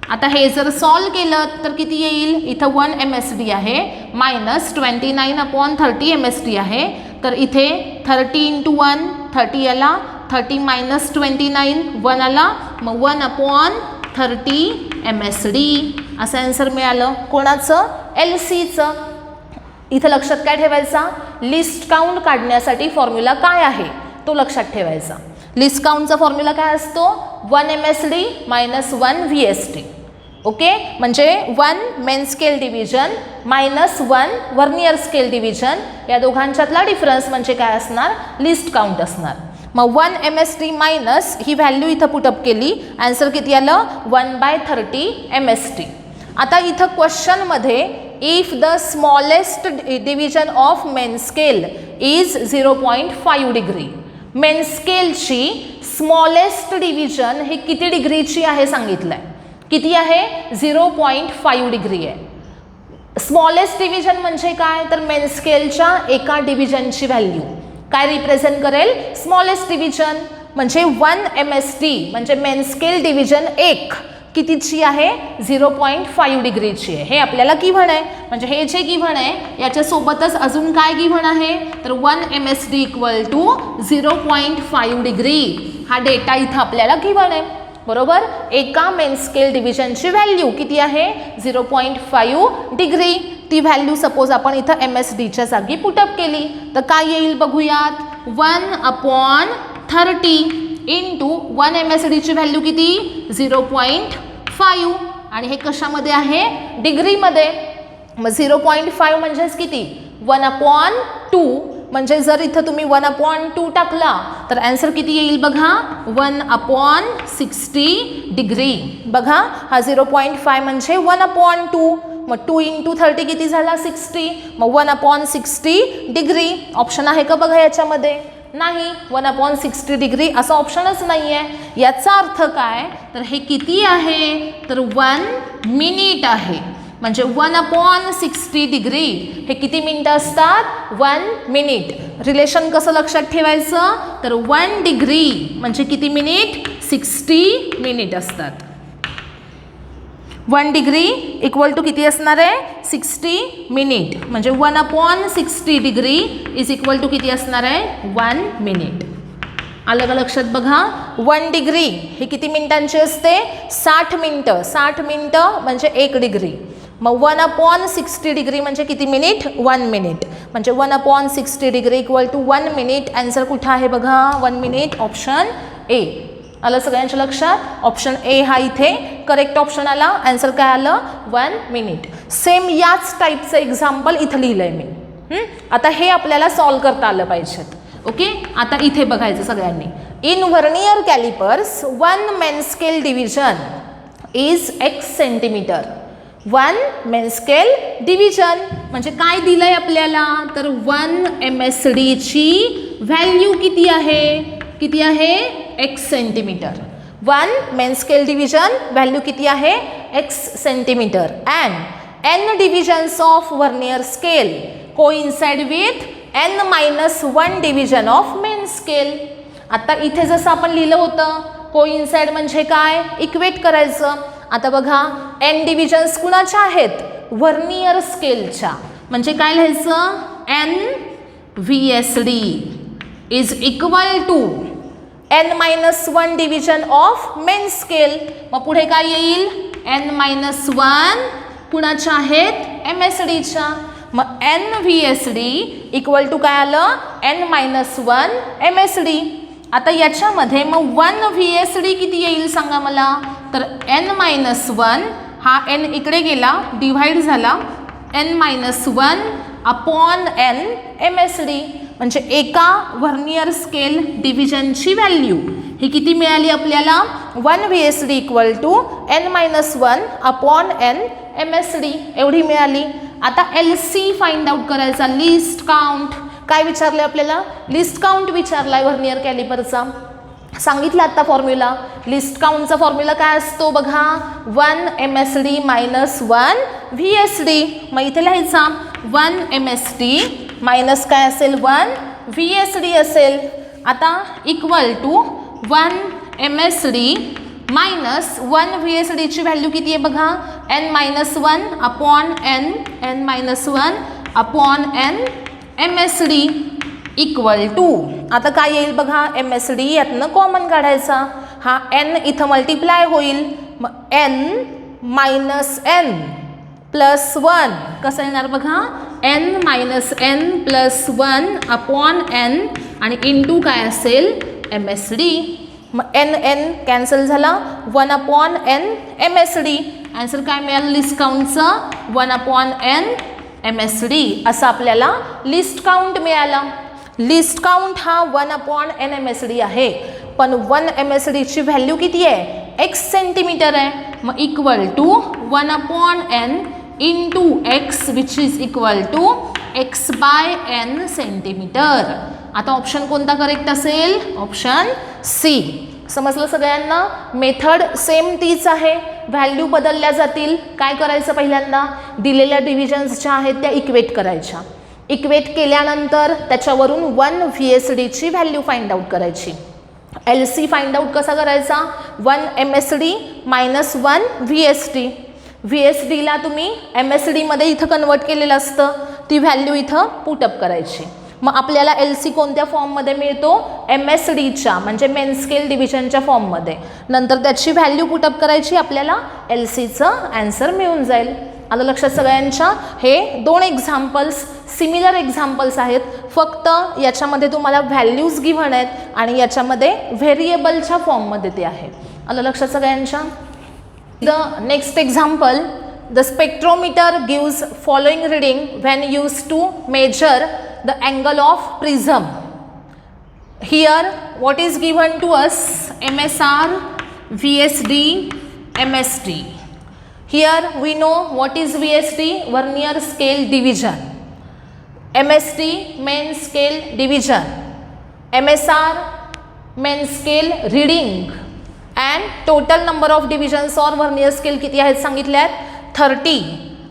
आता हे जर सॉल्व केलं तर किती येईल, इथं 1 MSD आहे मायनस 29 अपॉन 30 MSD आहे. तर इथे 30 इंटू 1 30 आला, 30 मायनस 29 1 आला, मग 1 अपॉन 30 MSD असं आन्सर मिळालं. कोणाचं, LCचं. इथं लक्षात काय ठेवायचा, लिस्ट काउंट काढण्यासाठी फॉर्म्युला काय आहे तो लक्षात ठेवायचा. लिस्ट काउंटचा फॉर्म्युला काय असतो 1 MSD मायनस 1 VSD. ओके, म्हणजे 1 main scale division minus 1 vernier scale division या दोघांच्यातला डिफरन्स म्हणजे काय असणार लिस्ट काउंट असणार. मग 1 MSD मायनस ही व्हॅल्यू इथं पुटअप केली, आन्सर किती आलं 1/30 MSD. आता इथं क्वेश्चनमध्ये if the smallest division of main scale is 0.5 degree, main स्केलची स्मॉलेस्ट डिव्हिजन हे किती डिग्रीची आहे सांगितलंय. किती आहे 0.5 डिग्री आहे. स्मॉलेस्ट डिव्हिजन म्हणजे काय तर मेन स्केलच्या एका डिव्हिजनची व्हॅल्यू काय रिप्रेझेंट करेल स्मॉलेस्ट डिव्हिजन. म्हणजे 1 MSD म्हणजे मेन स्केल डिव्हिजन 1 कितीची आहे 0.5 डिग्रीची आहे. हे आपल्याला गिव्हन आहे. म्हणजे हे जे गिव्हन आहे याच्यासोबतच अजून काय गिव्हन आहे तर 1 MSD इक्वल टू 0.5 डिग्री हा डेटा इथं आपल्याला गिव्हन आहे. बरोबर, एका मेन स्केल डिव्हिजनची व्हॅल्यू किती आहे 0.5 डिग्री. ती व्हॅल्यू सपोज आपण इथं MSDच्या जागी पुटअप केली तर काय येईल बघूयात 1/30 इंटू 1 MSDची व्हॅल्यू किती 0.5 आणि हे कशामध्ये आहे डिग्रीमध्ये. मग 0.5 म्हणजेच किती 1/2 म्हणजे जर इथं तुम्ही 1/2 टाकला तर आन्सर किती येईल बघा 1/60 डिग्री. बघा हा 0.5 म्हणजे 1/2 मग 2 इंटू 30 किती झाला 60 मग 1/60 डिग्री. ऑप्शन आहे का बघा याच्यामध्ये नाही 1/60 डिग्री असा ऑप्शनच नाही आहे. याचा अर्थ काय तर हे किती आहे तर 1 मिनिट आहे. म्हणजे 1/60 डिग्री हे किती मिनिटं असतात 1 मिनिट. रिलेशन कसं लक्षात ठेवायचं तर 1 डिग्री म्हणजे किती मिनिट 60 मिनिट असतात. 1 डिग्री इक्वल टू किती असणार आहे 60 मिनिट. म्हणजे 1/60 डिग्री इज इक्वल टू किती असणार आहे 1 मिनिट. आलं का लक्षात बघा 1 डिग्री हे किती मिनिटांची असते 60 मिनिटं. 60 मिनिटं म्हणजे 1 डिग्री. मग 1/60 डिग्री म्हणजे किती मिनिट 1 मिनिट. म्हणजे 1/60 degree equal to 1 minute. Answer कुठं आहे बघा 1 मिनिट ऑप्शन ए. आलं सगळ्यांच्या लक्षात ऑप्शन ए हा इथे करेक्ट ऑप्शन आला. आन्सर काय आलं 1 मिनिट. सेम याच टाईपचं एक्झाम्पल इथं लिहिलंय मी. आता हे आपल्याला सॉल्व करता आलं पाहिजेत. ओके, आता इथे बघायचं सगळ्यांनी. In vernier calipers 1 main scale division is x centimetre. 1 main scale division म्हणजे काय दिलंय आपल्याला तर 1 MSDची व्हॅल्यू किती आहे x centimetre. 1 main scale division value किती आहे x centimetre. And n divisions of vernier scale coincide with n-1 division of main scale. आता इथे जसं आपण लिहिलं होतं कोइन्साइड म्हणजे काय इक्वेट करायचं. आता बघा n डिव्हिजन्स कुणाच्या आहेत व्हर्नियर स्केलच्या. म्हणजे काय लिहायचं n VSD is equal to n-1 division of main scale. मग पुढे काय येईल n-1 कुणाच्या आहेत MSDच्या. मग n VSD इक्वल टू काय आलं n-1 MSD. आता याच्यामध्ये मग 1 VSD किती येईल सांगा मला तर n-1 हा n इकडे गेला डिव्हाइड झाला n-1 अपॉन n MSD. म्हणजे एका व्हर्नियर स्केल डिव्हिजनची व्हॅल्यू ही किती मिळाली आपल्याला 1 VSD equal to n-1 upon n MSD एवढी मिळाली. आता LC फाइंड आउट करायचा लिस्ट काउंट. काय विचारले आपल्याला लिस्ट काउंट विचारलाय व्हर्नियर कॅलिपरचा. सांगितलं आता फॉर्म्युला. लिस्ट काउंटचा फॉर्म्युला काय असतो बघा 1 MSD मायनस 1 VSD. मग इथे लिहायचा 1 MSD मायनस काय असेल 1 VSD असेल. आता equal to 1 MSD minus 1 VSD ची व्हॅल्यू किती आहे बघा n-1 upon n-1 upon n MSD equal to आता काय येईल बघा MSD यातनं कॉमन काढायचा. हा n इथं मल्टिप्लाय होईल मग n-n प्लस 1 कसं येणार बघा n-n प्लस 1 अपॉन n आणि इंटू काय असेल MSD. मग n कॅन्सल झाला, 1/n MSD. आन्सर काय मिळालं लिस्ट काउंटचं 1/n MSD असं आपल्याला लिस्ट काउंट मिळाला. लिस्ट काउंट हा 1/n MSD आहे, पण 1 MSD ची व्हॅल्यू किती आहे? x सेंटीमीटर आहे. मग equal to 1/n into x which is equal to x/n centimetre. आता ऑप्शन कोणता करेक्ट असेल? Option c. समजलं सगळ्यांना? मेथड सेम तीच आहे, व्हॅल्यू बदलल्या जातील. काय करायचं? पहिल्यांदा दिलेल्या डिव्हिजन्स ज्या आहेत त्या इक्वेट करायच्या. इक्वेट केल्यानंतर त्याच्यावरून 1 VSD ची व्हॅल्यू फाइंड आउट करायची. LC फाइंड आउट कसा करायचा? 1 MSD मायनस 1 VSD. VSDला तुम्ही MSD मध्ये इथं कन्वर्ट केलेलं असतं, ती व्हॅल्यू इथं पुटअप करायची. मग आपल्याला LC कोणत्या फॉर्ममध्ये मिळतो? MSDच्या म्हणजे मेन स्केल डिव्हिजनच्या फॉर्ममध्ये. नंतर त्याची व्हॅल्यू पुटअप करायची, आपल्याला LCचं आन्सर मिळून जाईल. आलं लक्षात सगळ्यांच्या? हे 2 एक्झाम्पल्स सिमिलर एक्झाम्पल्स आहेत, फक्त याच्यामध्ये तुम्हाला व्हॅल्यूज गिव्हन आहेत आणि याच्यामध्ये व्हेरिएबलच्या फॉर्ममध्ये ते आहे. आलं लक्षात सगळ्यांच्या? The next example, the spectrometer gives following reading when used to measure the angle of prism. Here what is given to us? MSR, VSD, MSD. Here we know what is VSD? Vernier scale division. MSD main scale division. MSR main scale reading. And total number of divisions or vernier scale किती आहेत सांगितल्यात? 30.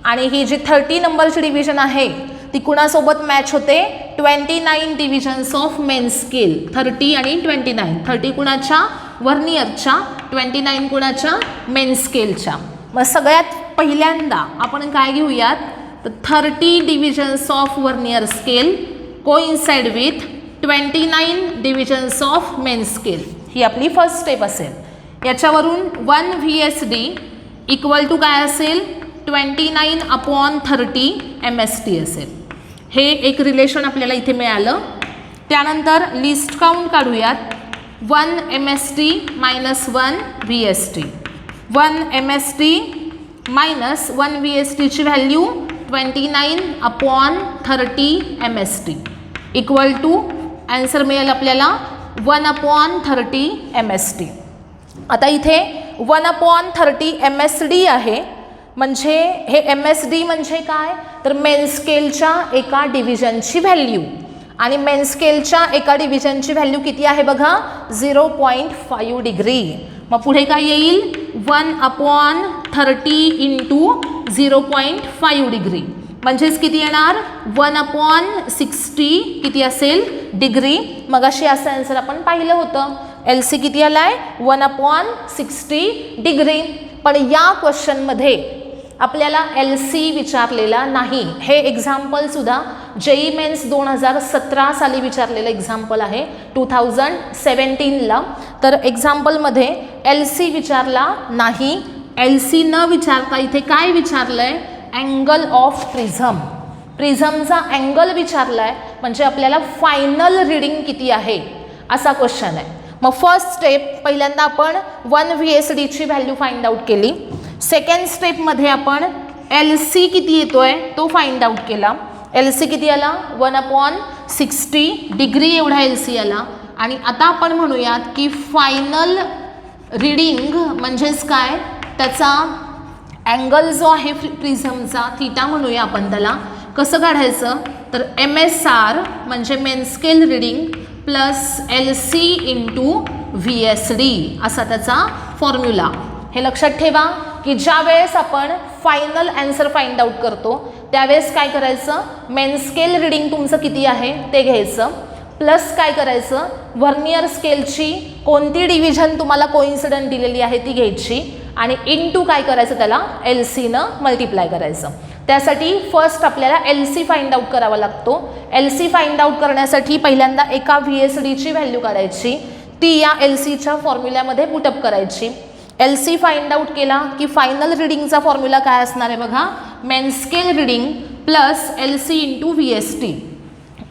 आणि ही जी 30 नंबरची डिव्हिजन आहे ती कुणासोबत मॅच होते? 29 डिव्हिजन्स ऑफ मेन स्केल. 30 आणि 29. 30 कुणाच्या? वर्नियरच्या. 29 कुणाच्या? मेन स्केलच्या. मग सगळ्यात पहिल्यांदा आपण काय घेऊयात? तर 30 divisions of vernier scale coincide with 29 divisions of main scale. ही आपली फर्स्ट स्टेप असेल. याच्यावरून 1 VSD इक्वल टू काय असेल? 29/30 MSD असेल. हे एक रिलेशन आपल्याला इथे मिळालं. त्यानंतर लिस्ट काउंट काढूयात. 1 MSD minus 1 VSD. 1 MSD minus 1 VSD ची value 29/30 MSD equal to answer मिळेल आपल्याला 1/30 MSD. आता इथे 1/30 MSD आहे, म्हणजे हे MSD म्हणजे काय? तर मेन स्केलच्या एका डिव्हिजनची व्हॅल्यू. आणि मेन स्केलच्या एका डिव्हिजनची व्हॅल्यू किती आहे बघा? 0.5 डिग्री. मग पुढे काय येईल? 1/30 इंटू 0.5 डिग्री म्हणजेच किती येणार? 1/60 किती असेल? डिग्री. मग अशी असं आन्सर आपण पाहिलं होतं. LC किती आलाय? 1/60 डिग्री. पण या क्वेश्चनमध्ये आपल्याला LC विचारलेला नाही. हे एक्झाम्पल सुद्धा JEE मेन्स 2017 साली विचारलेलं एक्झाम्पल आहे, 2017ला. तर एक्झाम्पलमध्ये LC विचारला नाही. LC न विचारता इथे काय विचारलंय? Angle of prism. प्रिझमचा अँगल विचारलाय, म्हणजे आपल्याला फायनल रीडिंग किती आहे असा क्वेश्चन आहे. मग फर्स्ट स्टेप पहिल्यांदा आपण 1 VSD ची व्हॅल्यू फाइंड आउट केली. सेकंड स्टेपमध्ये आपण LC किती येतोय तो फाइंड आउट केला. LC किती आला? 1/60 डिग्री एवढा LC आला. आणि आता आपण म्हणूयात की फायनल रीडिंग म्हणजेच काय? त्याचा अँगल जो आहे प्रिझमचा थीटा म्हणूया आपण त्याला. कसं काढायचं? तर MSR म्हणजे main scale reading plus LC into VSD असा त्याचा फॉर्म्युला. हे लक्षात ठेवा की ज्या वेळेस आपण फायनल आन्सर फाइंड आउट करतो त्यावेळेस काय करायचं? मेन स्केल रीडिंग तुमचं किती आहे ते घ्यायचं, प्लस काय करायचं? व्हर्नियर स्केलची कोणती डिव्हिजन तुम्हाला कोइन्सिडंट दिलेली आहे ती घ्यायची आणि इनटू काय करायचं? त्याला LC न मल्टिप्लाय करायचं. त्यासाठी फर्स्ट आपल्याला LC फाइंड आउट करावा लागतो. LC फाइंड आउट करण्यासाठी पहिल्यांदा एका VSD ची व्हॅल्यू काढायची, ती या LCच्या फॉर्म्युल्यामध्ये पुटअप करायची. LC फाइंड आउट केला की फायनल रीडिंगचा फॉर्म्युला काय असणार आहे बघा? Main scale reading plus LC into VSD.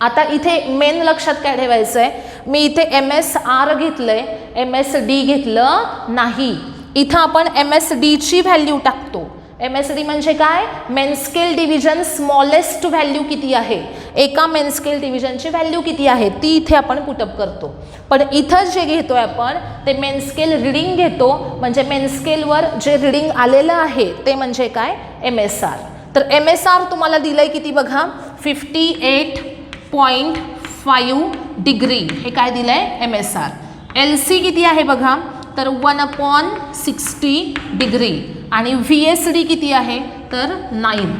आता इथे मेन लक्षात काय ठेवायचं आहे? मी इथे MSR घेतलंय, MSD घेतलं नाही. इथं आपण MSDची व्हॅल्यू टाकतो. MSD म्हणजे काय? Main scale division smallest value किती आहे, एका मेन स्केल डिव्हिजनची व्हॅल्यू किती आहे ती इथे आपण पुटअप करतो. पण इथं जे घेतोय आपण ते मेन स्केल रीडिंग घेतो, म्हणजे मेन स्केलवर जे रीडिंग आलेलं आहे ते म्हणजे काय? MSR. तर MSR तुम्हाला दिलंय किती बघा, 58.5 डिग्री. हे काय दिलंय? MSR. LC किती आहे बघा, तर 1/60 डिग्री. आणि VSD किती आहे, तर 9.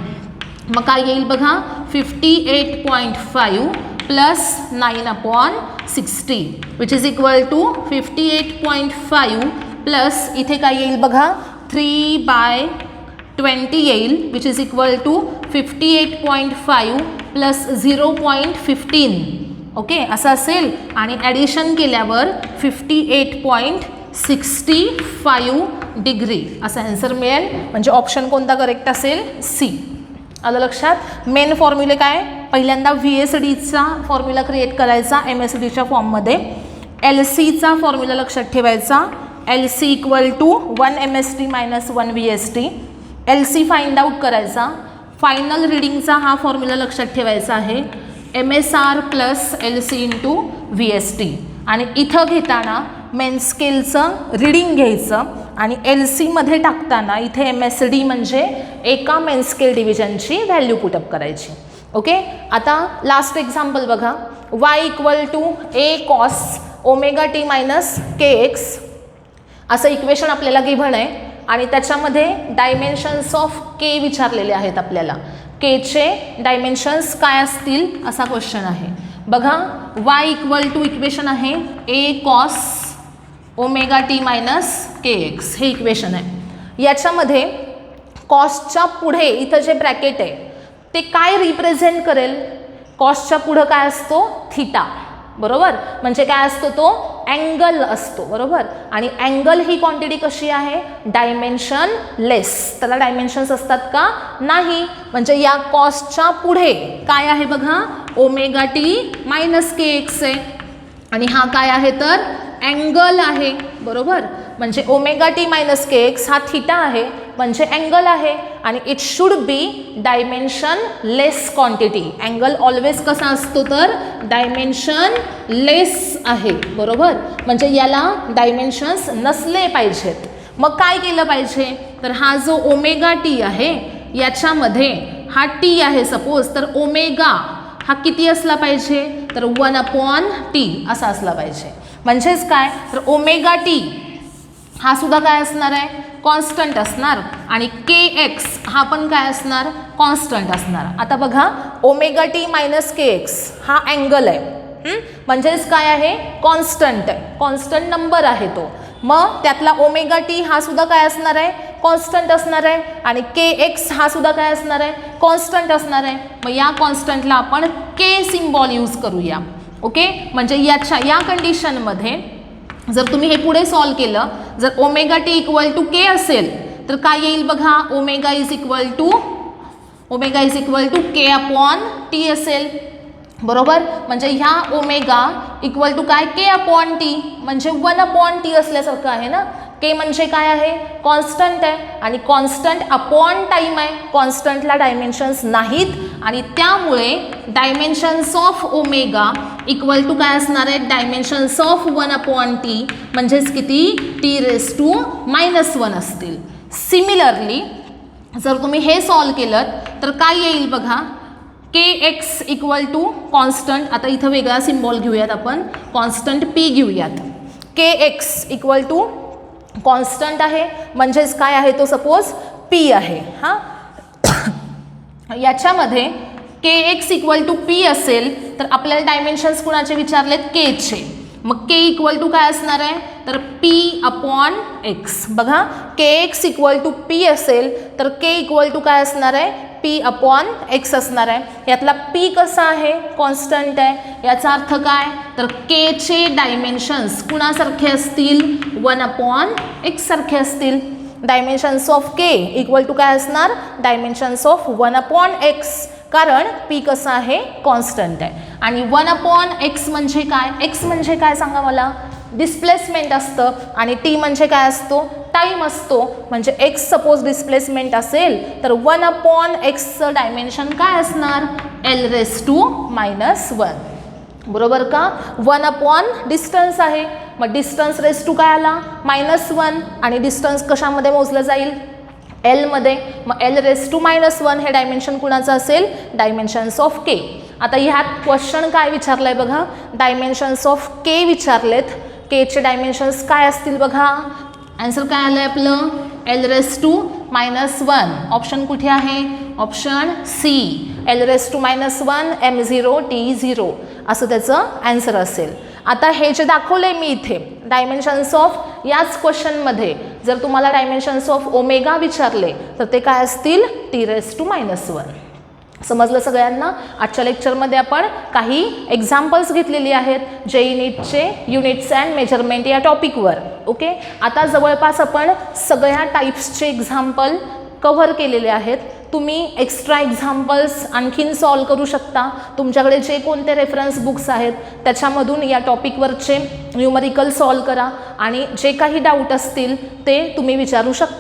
मग काय येईल बघा, 58.5 plus 9/60 which is equal to 58.5 plus इथे काय येईल बघा, 3/20 येईल which is equal to 58.5 plus 0.15. Okay, असं असेल. आणि ॲडिशन केल्यावर 58.65 डिग्री असा आन्सर मिळेल. म्हणजे ऑप्शन कोणता करेक्ट असेल? C. आलं लक्षात? मेन फॉर्म्युले काय? पहिल्यांदा VSDचा फॉर्म्युला क्रिएट करायचा MSDच्या फॉर्ममध्ये. LCचा फॉर्म्युला लक्षात ठेवायचा, LC equal to 1 MSD minus 1 VSD. LC find out करायचा. फायनल रिडिंगचा हा फॉर्म्युला लक्षात ठेवायचा आहे, MSR plus LC into VSD. आणि इथं घेताना मेन स्केलचं रीडिंग घ्यायचं आणि LCमध्ये टाकताना इथे MSD म्हणजे एका मेन स्केल डिव्हिजनची व्हॅल्यू पुटअप करायची. ओके, आता लास्ट एक्झाम्पल बघा. y equal to A cos omega t minus KX असं इक्वेशन आपल्याला गिव्हन आहे आणि त्याच्यामध्ये डायमेन्शन्स ऑफ K विचारलेले आहेत आपल्याला. Kचे डायमेन्शन्स काय असतील असा क्वेश्चन आहे. बघा, y इक्वल टू इक्वेशन आहे A cos omega t minus KX, हे इक्वेशन आहे. याच्यामध्ये कॉसच्या पुढे इथं जे ब्रॅकेट आहे ते काय रिप्रेझेंट करेल? कॉसच्या पुढं काय असतो? थिटा, बरोबर. म्हणजे काय असतो तो? अँगल असतो, बरोबर. आणि अँगल ही क्वांटिटी कशी आहे? डायमेन्शन लेस. त्याला डायमेन्शन्स असतात का? नाही. म्हणजे या कॉसच्या पुढे काय आहे बघा, ओमेगा टी मायनस KX आहे आणि हा काय आहे तर अँगल आहे, बरोबर. म्हणजे ओमेगा टी मायनस KX हा थिटा आहे म्हणजे अँगल आहे आणि it should be dimension less quantity. Angle always कसा असतो तर डायमेन्शन लेस आहे, बरोबर. म्हणजे याला डायमेन्शन्स नसले पाहिजेत. मग काय केलं पाहिजे तर हा जो ओमेगा टी आहे याच्यामध्ये हा टी आहे सपोज, तर ओमेगा हा किती असला पाहिजे तर 1/T असा असला पाहिजे. म्हणजेच काय तर ओमेगा टी हा सुद्धा काय असणार आहे? कॉन्स्टंट असणार. आणि KX हा पण काय असणार? कॉन्स्टंट असणार. आता बघा, ओमेगा टी मायनस KX हा अँगल आहे, म्हणजेच काय आहे? कॉन्स्टंट आहे, कॉन्स्टंट नंबर आहे तो. मग त्यातला ओमेगा टी हा सुद्धा काय असणार आहे? कॉन्स्टंट असणार आहे. आणि KX हा सुद्धा काय असणार आहे? कॉन्स्टंट असणार आहे. मग या कॉन्स्टंटला आपण K सिम्बॉल यूज करूया. ओके, म्हणजे या कंडिशनमध्ये जर तुम्ही हे पुढे सॉल्व केलं, जर omega t equal to K असेल तर काय येईल बघा, omega is equal to K/T असेल, बरोबर. म्हणजे ह्या ओमेगा इक्वल टू काय? K/T म्हणजे 1/T असल्यासारखं आहे ना. K म्हणजे काय आहे? कॉन्स्टंट आहे आणि कॉन्स्टंट अपॉन टाईम आहे. कॉन्स्टंटला डायमेन्शन्स नाहीत आणि त्यामुळे dimensions of omega equal to काय असणार आहे? डायमेन्शन्स ऑफ 1/T म्हणजेच किती? T⁻⁻1 असतील. सिमिलरली जर तुम्ही हे सॉल्व केलं तर काय येईल बघा, KX इक्वल टू कॉन्स्टंट. आता इथं वेगळा सिम्बॉल घेऊयात आपण, कॉन्स्टंट P घेऊयात. KX इक्वल टू कॉन्स्टंट आहे म्हणजेच काय आहे तो? सपोज P आहे. हां, याच्यामध्ये KX इक्वल टू P असेल तर आपल्याला डायमेन्शन्स कुणाचे विचारलेत? Kचे. मग K इक्वल टू काय असणार आहे तर P/X. बघा, KX इक्वल टू P असेल तर K इक्वल टू काय असणार आहे? P/X असणार आहे. यातला P कसा आहे? कॉन्स्टंट आहे. याचा अर्थ काय तर Kचे डायमेन्शन्स कुणासारखे असतील? 1/X सारखे असतील. Dimensions of K equal to काय असणार? Dimensions of 1/X. कारण पी कसं आहे, कॉन्स्टंट आहे. आणि 1/x म्हणजे काय, एक्स म्हणजे काय सांगा मला, डिस्प्लेसमेंट असतं आणि टी म्हणजे काय असतो, टाईम असतो. म्हणजे एक्स सपोज डिस्प्लेसमेंट असेल तर 1/xचं डायमेन्शन काय असणार, L⁻⁻1. बरोबर का. 1 डिस्टन्स आहे, मग डिस्टन्स रेस टू काय आला, -1 आणि डिस्टन्स कशामध्ये मोजलं जाईल, L मध्ये. मग L⁻⁻1 हे डायमेन्शन कुणाचं असेल, डायमेन्शन्स ऑफ के. आता ह्यात क्वेश्चन काय विचारलंय बघा, dimensions of K विचारलेत. Keche dimensions काय असतील बघा, आन्सर काय आलंय आपलं, L⁻⁻1. ऑप्शन कुठे आहे, option C, L⁻⁻1 m0 t0 असं त्याचं आन्सर असेल. आता हे जे दाखवले मी इथे डायमेन्शन्स ऑफ, याच क्वेश्चनमध्ये जर तुम्हाला डायमेन्शन्स ऑफ ओमेगा विचारले तर ते काय असतील, T⁻⁻1. समजलं सगळ्यांना. आजच्या लेक्चरमध्ये आपण काही एक्झाम्पल्स घेतलेली आहेत JEE नीटचे, युनिट्स अँड मेजरमेंट या टॉपिकवर. ओके, आता जवळपास आपण सगळ्या टाईप्सचे एक्झाम्पल कव्हर केलेले आहेत. तुम्ही एक्स्ट्रा एक्झाम्पल्स आणखीन सॉल्व करू शकता. तुमच्याकडे जे कोणते रेफरन्स बुक्स आहेत त्याच्यामधून या टॉपिकवरचे न्यूमरिकल सॉल्व करा आणि जे काही डाऊट असतील ते तुम्ही विचारू शकता.